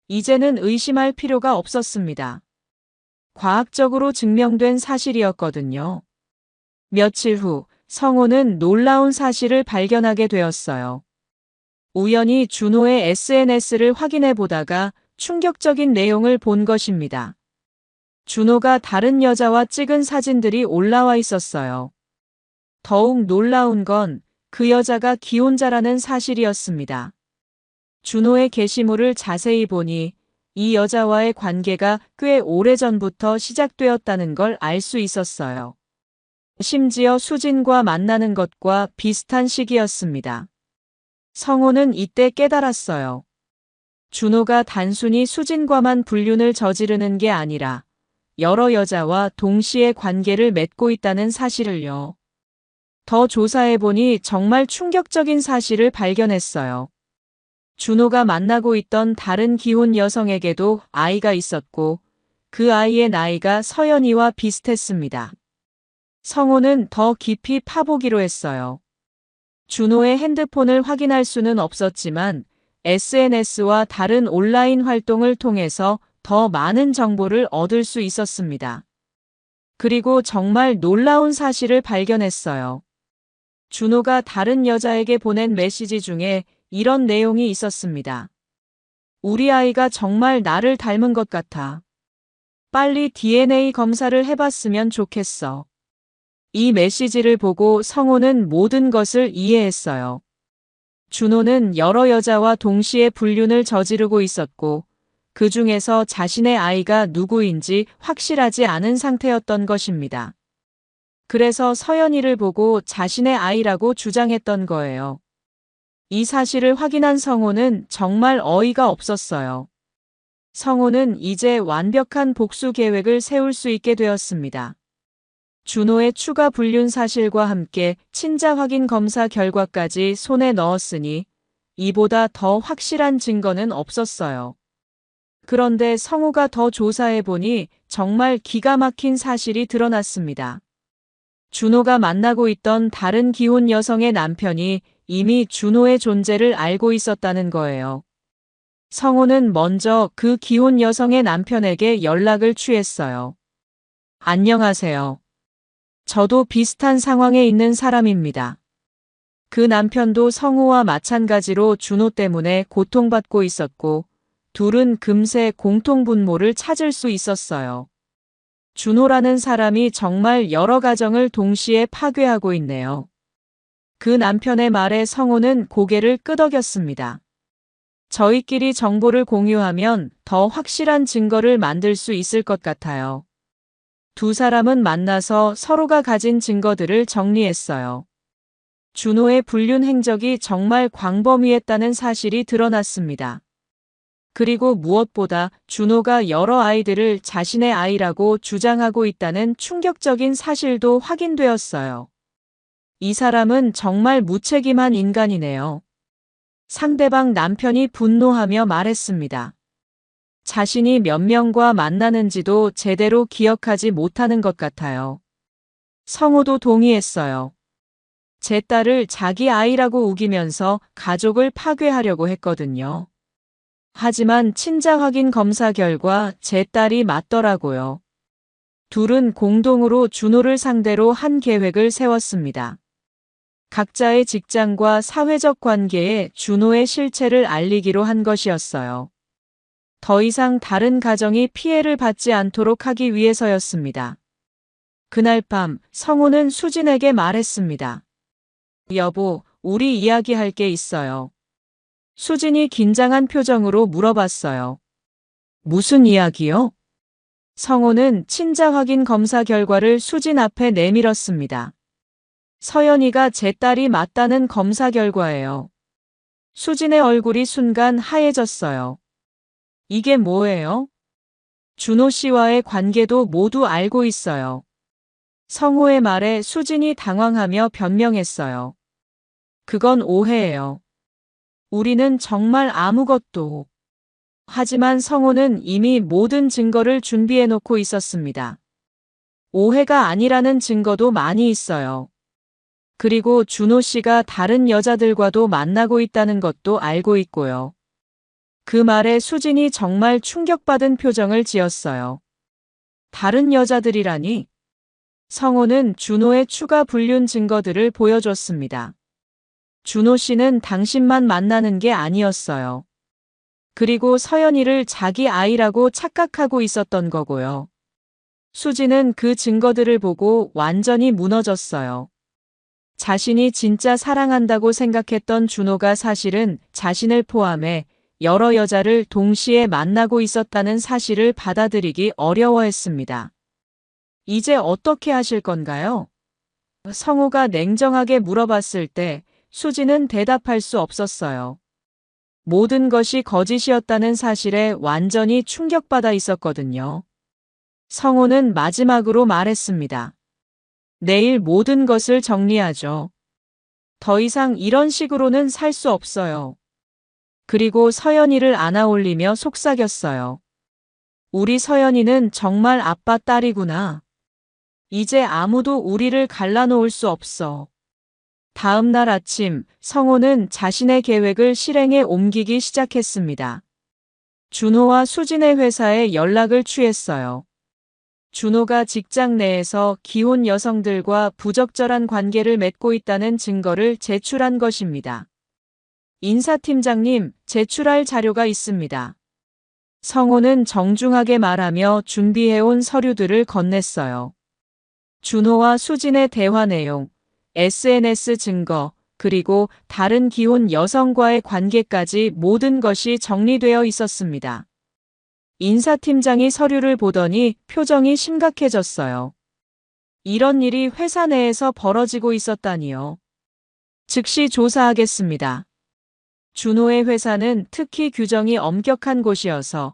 이제는 의심할 필요가 없었습니다. 과학적으로 증명된 사실이었거든요. 며칠 후 성호는 놀라운 사실을 발견하게 되었어요. 우연히 준호의 SNS를 확인해 보다가 충격적인 내용을 본 것입니다. 준호가 다른 여자와 찍은 사진들이 올라와 있었어요. 더욱 놀라운 건 그 여자가 기혼자라는 사실이었습니다. 준호의 게시물을 자세히 보니 이 여자와의 관계가 꽤 오래전부터 시작되었다는 걸 알 수 있었어요. 심지어 수진과 만나는 것과 비슷한 시기였습니다. 성호는 이때 깨달았어요. 준호가 단순히 수진과만 불륜을 저지르는 게 아니라 여러 여자와 동시에 관계를 맺고 있다는 사실을요. 더 조사해보니 정말 충격적인 사실을 발견했어요. 준호가 만나고 있던 다른 기혼 여성에게도 아이가 있었고 그 아이의 나이가 서연이와 비슷했습니다. 성호는 더 깊이 파보기로 했어요. 준호의 핸드폰을 확인할 수는 없었지만 SNS와 다른 온라인 활동을 통해서 더 많은 정보를 얻을 수 있었습니다. 그리고 정말 놀라운 사실을 발견했어요. 준호가 다른 여자에게 보낸 메시지 중에 이런 내용이 있었습니다. 우리 아이가 정말 나를 닮은 것 같아. 빨리 DNA 검사를 해봤으면 좋겠어. 이 메시지를 보고 성호는 모든 것을 이해했어요. 준호는 여러 여자와 동시에 불륜을 저지르고 있었고 그 중에서 자신의 아이가 누구인지 확실하지 않은 상태였던 것입니다. 그래서 서연이를 보고 자신의 아이라고 주장했던 거예요. 이 사실을 확인한 성호는 정말 어이가 없었어요. 성호는 이제 완벽한 복수 계획을 세울 수 있게 되었습니다. 준호의 추가 불륜 사실과 함께 친자 확인 검사 결과까지 손에 넣었으니 이보다 더 확실한 증거는 없었어요. 그런데 성호가 더 조사해보니 정말 기가 막힌 사실이 드러났습니다. 준호가 만나고 있던 다른 기혼 여성의 남편이 이미 준호의 존재를 알고 있었다는 거예요. 성호는 먼저 그 기혼 여성의 남편에게 연락을 취했어요. 안녕하세요. 저도 비슷한 상황에 있는 사람입니다. 그 남편도 성호와 마찬가지로 준호 때문에 고통받고 있었고 둘은 금세 공통분모를 찾을 수 있었어요. 준호라는 사람이 정말 여러 가정을 동시에 파괴하고 있네요. 그 남편의 말에 성호는 고개를 끄덕였습니다. 저희끼리 정보를 공유하면 더 확실한 증거를 만들 수 있을 것 같아요. 두 사람은 만나서 서로가 가진 증거들을 정리했어요. 준호의 불륜 행적이 정말 광범위했다는 사실이 드러났습니다. 그리고 무엇보다 준호가 여러 아이들을 자신의 아이라고 주장하고 있다는 충격적인 사실도 확인되었어요. 이 사람은 정말 무책임한 인간이네요. 상대방 남편이 분노하며 말했습니다. 자신이 몇 명과 만나는지도 제대로 기억하지 못하는 것 같아요. 성호도 동의했어요. 제 딸을 자기 아이라고 우기면서 가족을 파괴하려고 했거든요. 하지만 친자 확인 검사 결과 제 딸이 맞더라고요. 둘은 공동으로 준호를 상대로 한 계획을 세웠습니다. 각자의 직장과 사회적 관계에 준호의 실체를 알리기로 한 것이었어요. 더 이상 다른 가정이 피해를 받지 않도록 하기 위해서였습니다. 그날 밤 성호는 수진에게 말했습니다. 여보, 우리 이야기할 게 있어요. 수진이 긴장한 표정으로 물어봤어요. 무슨 이야기요? 성호는 친자 확인 검사 결과를 수진 앞에 내밀었습니다. 서연이가 제 딸이 맞다는 검사 결과예요. 수진의 얼굴이 순간 하얘졌어요. 이게 뭐예요? 준호 씨와의 관계도 모두 알고 있어요. 성호의 말에 수진이 당황하며 변명했어요. 그건 오해예요. 우리는 정말 아무것도. 하지만 성호는 이미 모든 증거를 준비해 놓고 있었습니다. 오해가 아니라는 증거도 많이 있어요. 그리고 준호 씨가 다른 여자들과도 만나고 있다는 것도 알고 있고요. 그 말에 수진이 정말 충격받은 표정을 지었어요. 다른 여자들이라니? 성호는 준호의 추가 불륜 증거들을 보여줬습니다. 준호 씨는 당신만 만나는 게 아니었어요. 그리고 서연이를 자기 아이라고 착각하고 있었던 거고요. 수진은 그 증거들을 보고 완전히 무너졌어요. 자신이 진짜 사랑한다고 생각했던 준호가 사실은 자신을 포함해 여러 여자를 동시에 만나고 있었다는 사실을 받아들이기 어려워했습니다. 이제 어떻게 하실 건가요? 성호가 냉정하게 물어봤을 때 수진은 대답할 수 없었어요. 모든 것이 거짓이었다는 사실에 완전히 충격받아 있었거든요. 성호는 마지막으로 말했습니다. 내일 모든 것을 정리하죠. 더 이상 이런 식으로는 살 수 없어요. 그리고 서연이를 안아올리며 속삭였어요. 우리 서연이는 정말 아빠 딸이구나. 이제 아무도 우리를 갈라놓을 수 없어. 다음 날 아침, 성호는 자신의 계획을 실행에 옮기기 시작했습니다. 준호와 수진의 회사에 연락을 취했어요. 준호가 직장 내에서 기혼 여성들과 부적절한 관계를 맺고 있다는 증거를 제출한 것입니다. 인사팀장님, 제출할 자료가 있습니다. 성호는 정중하게 말하며 준비해온 서류들을 건넸어요. 준호와 수진의 대화 내용, SNS 증거, 그리고 다른 기혼 여성과의 관계까지 모든 것이 정리되어 있었습니다. 인사팀장이 서류를 보더니 표정이 심각해졌어요. 이런 일이 회사 내에서 벌어지고 있었다니요. 즉시 조사하겠습니다. 준호의 회사는 특히 규정이 엄격한 곳이어서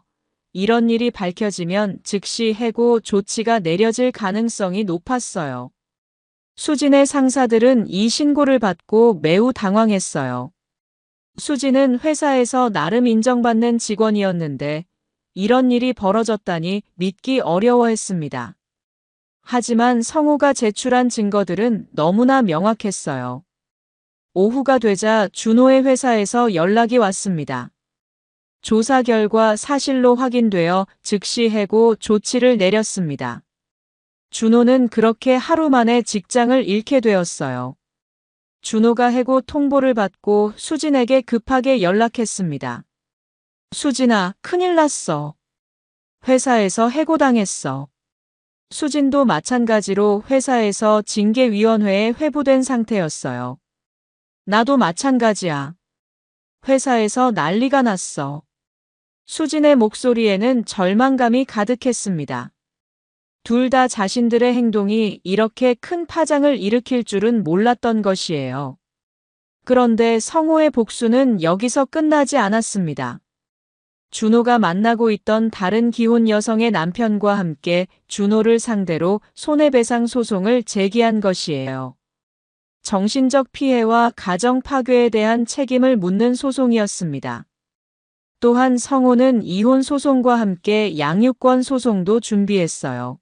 이런 일이 밝혀지면 즉시 해고 조치가 내려질 가능성이 높았어요. 수진의 상사들은 이 신고를 받고 매우 당황했어요. 수진은 회사에서 나름 인정받는 직원이었는데 이런 일이 벌어졌다니 믿기 어려워했습니다. 하지만 성호가 제출한 증거들은 너무나 명확했어요. 오후가 되자 준호의 회사에서 연락이 왔습니다. 조사 결과 사실로 확인되어 즉시 해고 조치를 내렸습니다. 준호는 그렇게 하루 만에 직장을 잃게 되었어요. 준호가 해고 통보를 받고 수진에게 급하게 연락했습니다. 수진아, 큰일 났어. 회사에서 해고당했어. 수진도 마찬가지로 회사에서 징계위원회에 회부된 상태였어요. 나도 마찬가지야. 회사에서 난리가 났어. 수진의 목소리에는 절망감이 가득했습니다. 둘 다 자신들의 행동이 이렇게 큰 파장을 일으킬 줄은 몰랐던 것이에요. 그런데 성호의 복수는 여기서 끝나지 않았습니다. 준호가 만나고 있던 다른 기혼 여성의 남편과 함께 준호를 상대로 손해배상 소송을 제기한 것이에요. 정신적 피해와 가정 파괴에 대한 책임을 묻는 소송이었습니다. 또한 성호는 이혼 소송과 함께 양육권 소송도 준비했어요.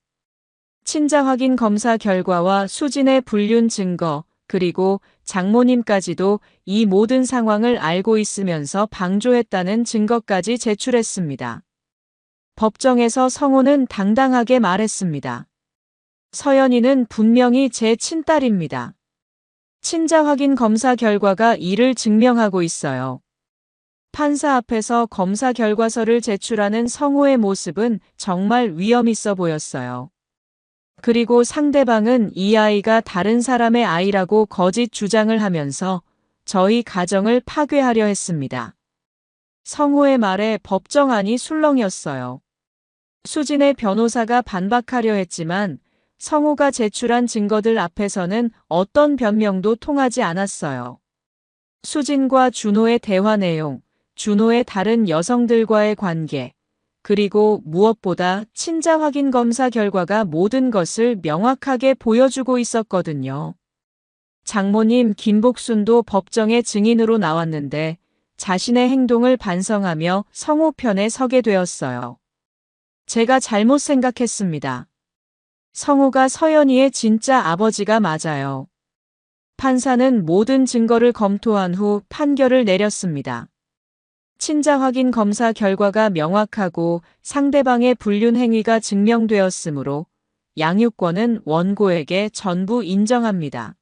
친자 확인 검사 결과와 수진의 불륜 증거, 그리고 장모님까지도 이 모든 상황을 알고 있으면서 방조했다는 증거까지 제출했습니다. 법정에서 성호는 당당하게 말했습니다. 서연이는 분명히 제 친딸입니다. 친자 확인 검사 결과가 이를 증명하고 있어요. 판사 앞에서 검사 결과서를 제출하는 성호의 모습은 정말 위험 있어 보였어요. 그리고 상대방은 이 아이가 다른 사람의 아이라고 거짓 주장을 하면서 저희 가정을 파괴하려 했습니다. 성호의 말에 법정안이 술렁였어요. 수진의 변호사가 반박하려 했지만 성호가 제출한 증거들 앞에서는 어떤 변명도 통하지 않았어요. 수진과 준호의 대화 내용, 준호의 다른 여성들과의 관계, 그리고 무엇보다 친자 확인 검사 결과가 모든 것을 명확하게 보여주고 있었거든요. 장모님 김복순도 법정에 증인으로 나왔는데 자신의 행동을 반성하며 성호 편에 서게 되었어요. 제가 잘못 생각했습니다. 성호가 서연이의 진짜 아버지가 맞아요. 판사는 모든 증거를 검토한 후 판결을 내렸습니다. 친자 확인 검사 결과가 명확하고 상대방의 불륜 행위가 증명되었으므로 양육권은 원고에게 전부 인정합니다.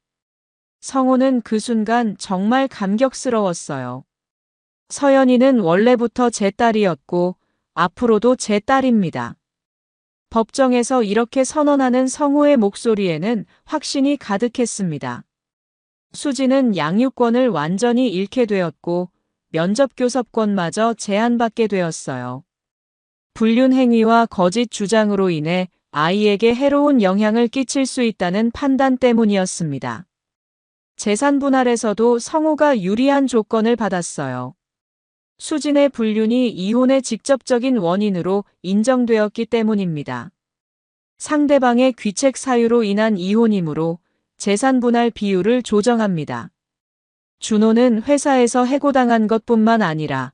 성호는 그 순간 정말 감격스러웠어요. 서연이는 원래부터 제 딸이었고 앞으로도 제 딸입니다. 법정에서 이렇게 선언하는 성호의 목소리에는 확신이 가득했습니다. 수지는 양육권을 완전히 잃게 되었고 면접교섭권마저 제한받게 되었어요. 불륜 행위와 거짓 주장으로 인해 아이에게 해로운 영향을 끼칠 수 있다는 판단 때문이었습니다. 재산 분할에서도 성호가 유리한 조건을 받았어요. 수진의 불륜이 이혼의 직접적인 원인으로 인정되었기 때문입니다. 상대방의 귀책 사유로 인한 이혼이므로 재산 분할 비율을 조정합니다. 준호는 회사에서 해고당한 것뿐만 아니라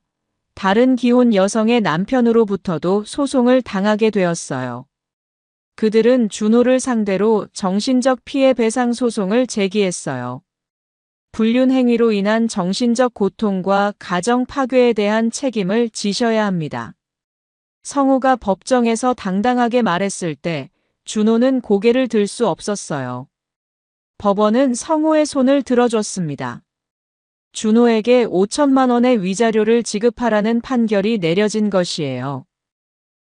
다른 기혼 여성의 남편으로부터도 소송을 당하게 되었어요. 그들은 준호를 상대로 정신적 피해 배상 소송을 제기했어요. 불륜 행위로 인한 정신적 고통과 가정 파괴에 대한 책임을 지셔야 합니다. 성호가 법정에서 당당하게 말했을 때 준호는 고개를 들 수 없었어요. 법원은 성호의 손을 들어줬습니다. 준호에게 5천만 원의 위자료를 지급하라는 판결이 내려진 것이에요.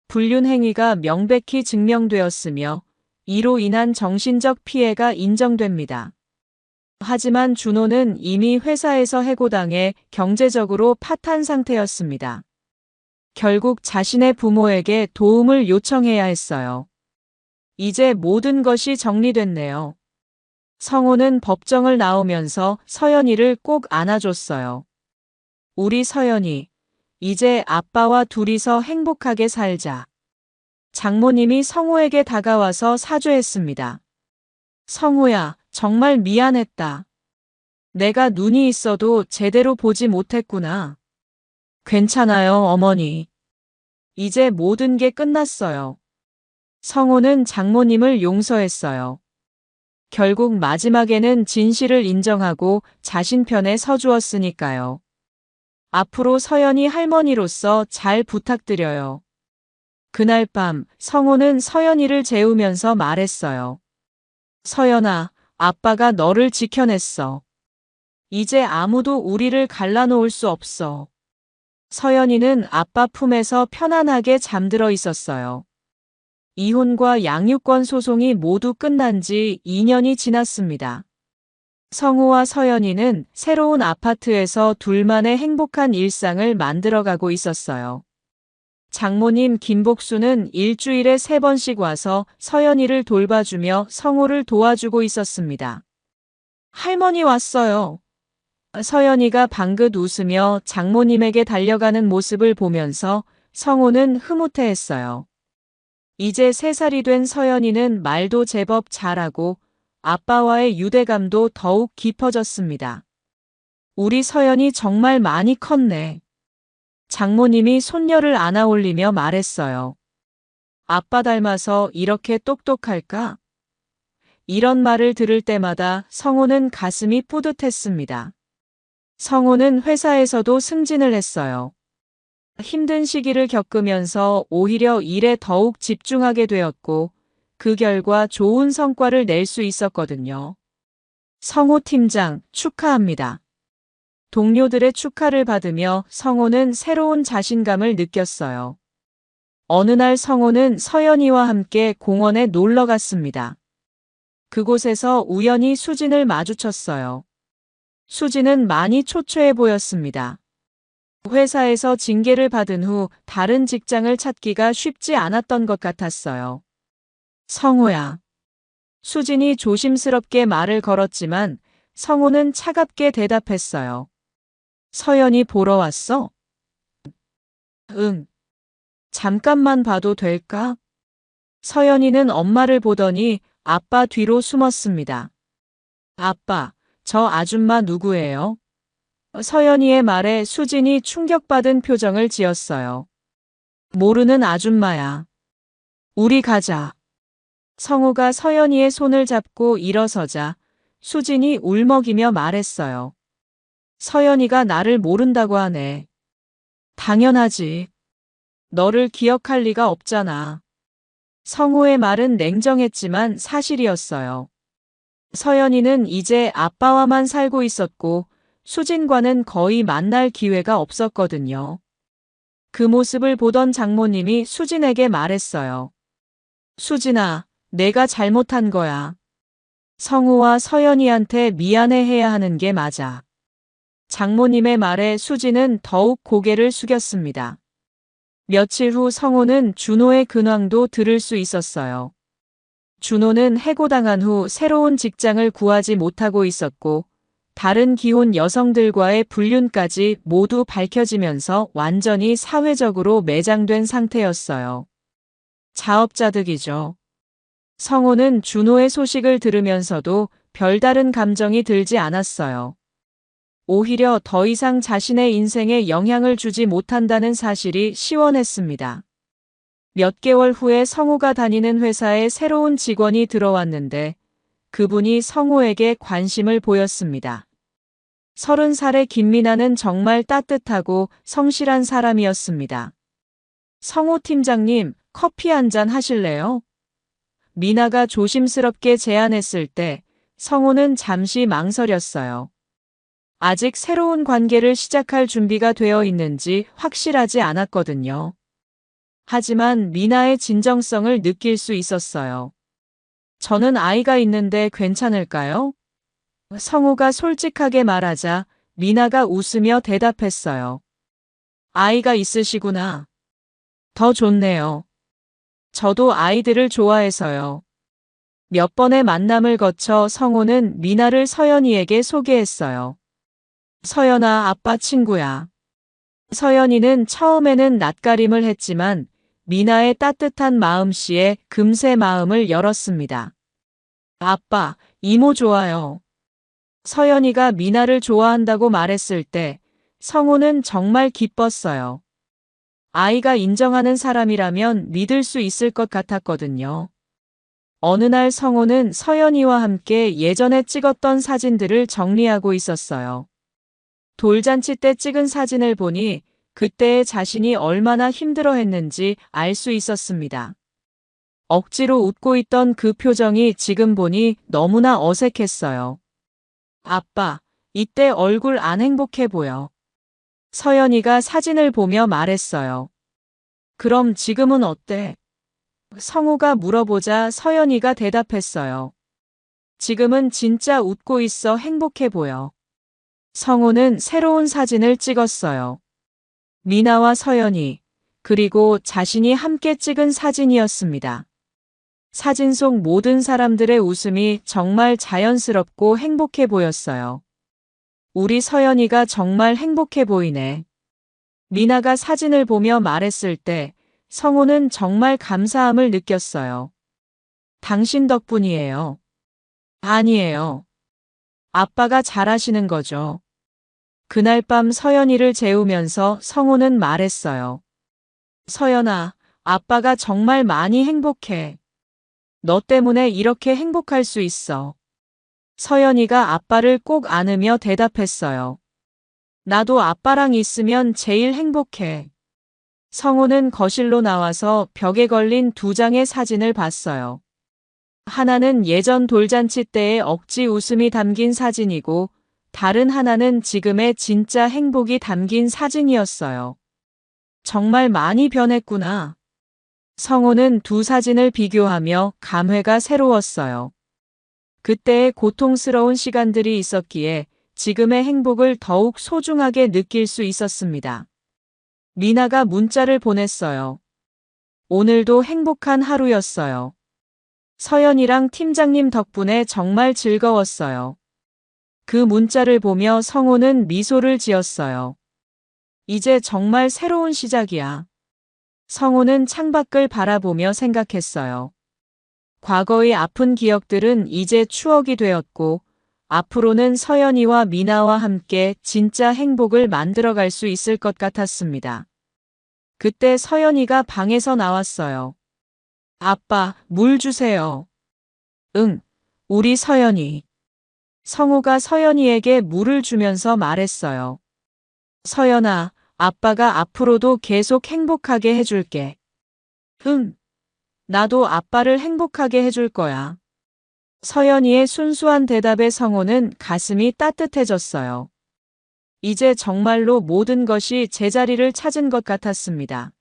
불륜 행위가 명백히 증명되었으며 이로 인한 정신적 피해가 인정됩니다. 하지만 준호는 이미 회사에서 해고당해 경제적으로 파탄 상태였습니다. 결국 자신의 부모에게 도움을 요청해야 했어요. 이제 모든 것이 정리됐네요. 성호는 법정을 나오면서 서연이를 꼭 안아줬어요. 우리 서연이, 이제 아빠와 둘이서 행복하게 살자. 장모님이 성호에게 다가와서 사죄했습니다. 성호야, 정말 미안했다. 내가 눈이 있어도 제대로 보지 못했구나. 괜찮아요, 어머니. 이제 모든 게 끝났어요. 성호는 장모님을 용서했어요. 결국 마지막에는 진실을 인정하고 자신 편에 서주었으니까요. 앞으로 서연이 할머니로서 잘 부탁드려요. 그날 밤 성호는 서연이를 재우면서 말했어요. 서연아, 아빠가 너를 지켜냈어. 이제 아무도 우리를 갈라놓을 수 없어. 서연이는 아빠 품에서 편안하게 잠들어 있었어요. 이혼과 양육권 소송이 모두 끝난 지 2년이 지났습니다. 성호와 서연이는 새로운 아파트에서 둘만의 행복한 일상을 만들어가고 있었어요. 장모님 김복수는 일주일에 3번씩 와서 서연이를 돌봐주며 성호를 도와주고 있었습니다. 할머니 왔어요. 서연이가 방긋 웃으며 장모님에게 달려가는 모습을 보면서 성호는 흐뭇해했어요. 이제 3살이 된 서연이는 말도 제법 잘하고 아빠와의 유대감도 더욱 깊어졌습니다. 우리 서연이 정말 많이 컸네. 장모님이 손녀를 안아 올리며 말했어요. 아빠 닮아서 이렇게 똑똑할까? 이런 말을 들을 때마다 성호는 가슴이 뿌듯했습니다. 성호는 회사에서도 승진을 했어요. 힘든 시기를 겪으면서 오히려 일에 더욱 집중하게 되었고 그 결과 좋은 성과를 낼 수 있었거든요. 성호 팀장, 축하합니다. 동료들의 축하를 받으며 성호는 새로운 자신감을 느꼈어요. 어느 날 성호는 서연이와 함께 공원에 놀러 갔습니다. 그곳에서 우연히 수진을 마주쳤어요. 수진은 많이 초췌해 보였습니다. 회사에서 징계를 받은 후 다른 직장을 찾기가 쉽지 않았던 것 같았어요. 성호야. 수진이 조심스럽게 말을 걸었지만 성호는 차갑게 대답했어요. 서연이 보러 왔어? 응. 잠깐만 봐도 될까? 서연이는 엄마를 보더니 아빠 뒤로 숨었습니다. 아빠, 저 아줌마 누구예요? 서연이의 말에 수진이 충격받은 표정을 지었어요. 모르는 아줌마야. 우리 가자. 성호가 서연이의 손을 잡고 일어서자 수진이 울먹이며 말했어요. 서연이가 나를 모른다고 하네. 당연하지. 너를 기억할 리가 없잖아. 성호의 말은 냉정했지만 사실이었어요. 서연이는 이제 아빠와만 살고 있었고 수진과는 거의 만날 기회가 없었거든요. 그 모습을 보던 장모님이 수진에게 말했어요. 수진아, 내가 잘못한 거야. 성우와 서연이한테 미안해해야 하는 게 맞아. 장모님의 말에 수진은 더욱 고개를 숙였습니다. 며칠 후 성우는 준호의 근황도 들을 수 있었어요. 준호는 해고당한 후 새로운 직장을 구하지 못하고 있었고 다른 기혼 여성들과의 불륜까지 모두 밝혀지면서 완전히 사회적으로 매장된 상태였어요. 자업자득이죠. 성호는 준호의 소식을 들으면서도 별다른 감정이 들지 않았어요. 오히려 더 이상 자신의 인생에 영향을 주지 못한다는 사실이 시원했습니다. 몇 개월 후에 성호가 다니는 회사에 새로운 직원이 들어왔는데 그분이 성호에게 관심을 보였습니다. 30살의 김미나는 정말 따뜻하고 성실한 사람이었습니다. 성호 팀장님, 커피 한 잔 하실래요? 미나가 조심스럽게 제안했을 때 성호는 잠시 망설였어요. 아직 새로운 관계를 시작할 준비가 되어 있는지 확실하지 않았거든요. 하지만 미나의 진정성을 느낄 수 있었어요. 저는 아이가 있는데 괜찮을까요? 성호가 솔직하게 말하자 미나가 웃으며 대답했어요. 아이가 있으시구나. 더 좋네요. 저도 아이들을 좋아해서요. 몇 번의 만남을 거쳐 성호는 미나를 서연이에게 소개했어요. 서연아, 아빠 친구야. 서연이는 처음에는 낯가림을 했지만 미나의 따뜻한 마음씨에 금세 마음을 열었습니다. 아빠, 이모 좋아요. 서연이가 미나를 좋아한다고 말했을 때 성호는 정말 기뻤어요. 아이가 인정하는 사람이라면 믿을 수 있을 것 같았거든요. 어느 날 성호는 서연이와 함께 예전에 찍었던 사진들을 정리하고 있었어요. 돌잔치 때 찍은 사진을 보니 그때의 자신이 얼마나 힘들어했는지 알 수 있었습니다. 억지로 웃고 있던 그 표정이 지금 보니 너무나 어색했어요. 아빠, 이때 얼굴 안 행복해 보여. 서연이가 사진을 보며 말했어요. 그럼 지금은 어때? 성우가 물어보자 서연이가 대답했어요. 지금은 진짜 웃고 있어 행복해 보여. 성우는 새로운 사진을 찍었어요. 미나와 서연이, 그리고 자신이 함께 찍은 사진이었습니다. 사진 속 모든 사람들의 웃음이 정말 자연스럽고 행복해 보였어요. 우리 서연이가 정말 행복해 보이네. 미나가 사진을 보며 말했을 때 성호는 정말 감사함을 느꼈어요. 당신 덕분이에요. 아니에요. 아빠가 잘하시는 거죠. 그날 밤 서연이를 재우면서 성호는 말했어요. 서연아, 아빠가 정말 많이 행복해. 너 때문에 이렇게 행복할 수 있어. 서연이가 아빠를 꼭 안으며 대답했어요. 나도 아빠랑 있으면 제일 행복해. 성호는 거실로 나와서 벽에 걸린 2장의 사진을 봤어요. 하나는 예전 돌잔치 때의 억지 웃음이 담긴 사진이고, 다른 하나는 지금의 진짜 행복이 담긴 사진이었어요. 정말 많이 변했구나. 성호는 두 사진을 비교하며 감회가 새로웠어요. 그때의 고통스러운 시간들이 있었기에 지금의 행복을 더욱 소중하게 느낄 수 있었습니다. 미나가 문자를 보냈어요. 오늘도 행복한 하루였어요. 서연이랑 팀장님 덕분에 정말 즐거웠어요. 그 문자를 보며 성호는 미소를 지었어요. 이제 정말 새로운 시작이야. 성호는 창밖을 바라보며 생각했어요. 과거의 아픈 기억들은 이제 추억이 되었고, 앞으로는 서연이와 미나와 함께 진짜 행복을 만들어갈 수 있을 것 같았습니다. 그때 서연이가 방에서 나왔어요. 아빠, 물 주세요. 응, 우리 서연이. 성호가 서연이에게 물을 주면서 말했어요. 서연아, 아빠가 앞으로도 계속 행복하게 해줄게. 응, 나도 아빠를 행복하게 해줄 거야. 서연이의 순수한 대답에 성호는 가슴이 따뜻해졌어요. 이제 정말로 모든 것이 제자리를 찾은 것 같았습니다.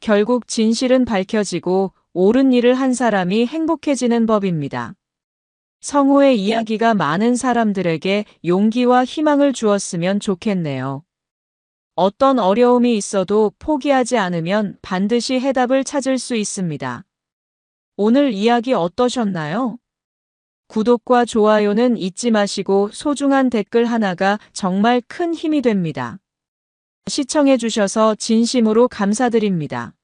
결국 진실은 밝혀지고 옳은 일을 한 사람이 행복해지는 법입니다. 성호의 이야기가 많은 사람들에게 용기와 희망을 주었으면 좋겠네요. 어떤 어려움이 있어도 포기하지 않으면 반드시 해답을 찾을 수 있습니다. 오늘 이야기 어떠셨나요? 구독과 좋아요는 잊지 마시고 소중한 댓글 하나가 정말 큰 힘이 됩니다. 시청해주셔서 진심으로 감사드립니다.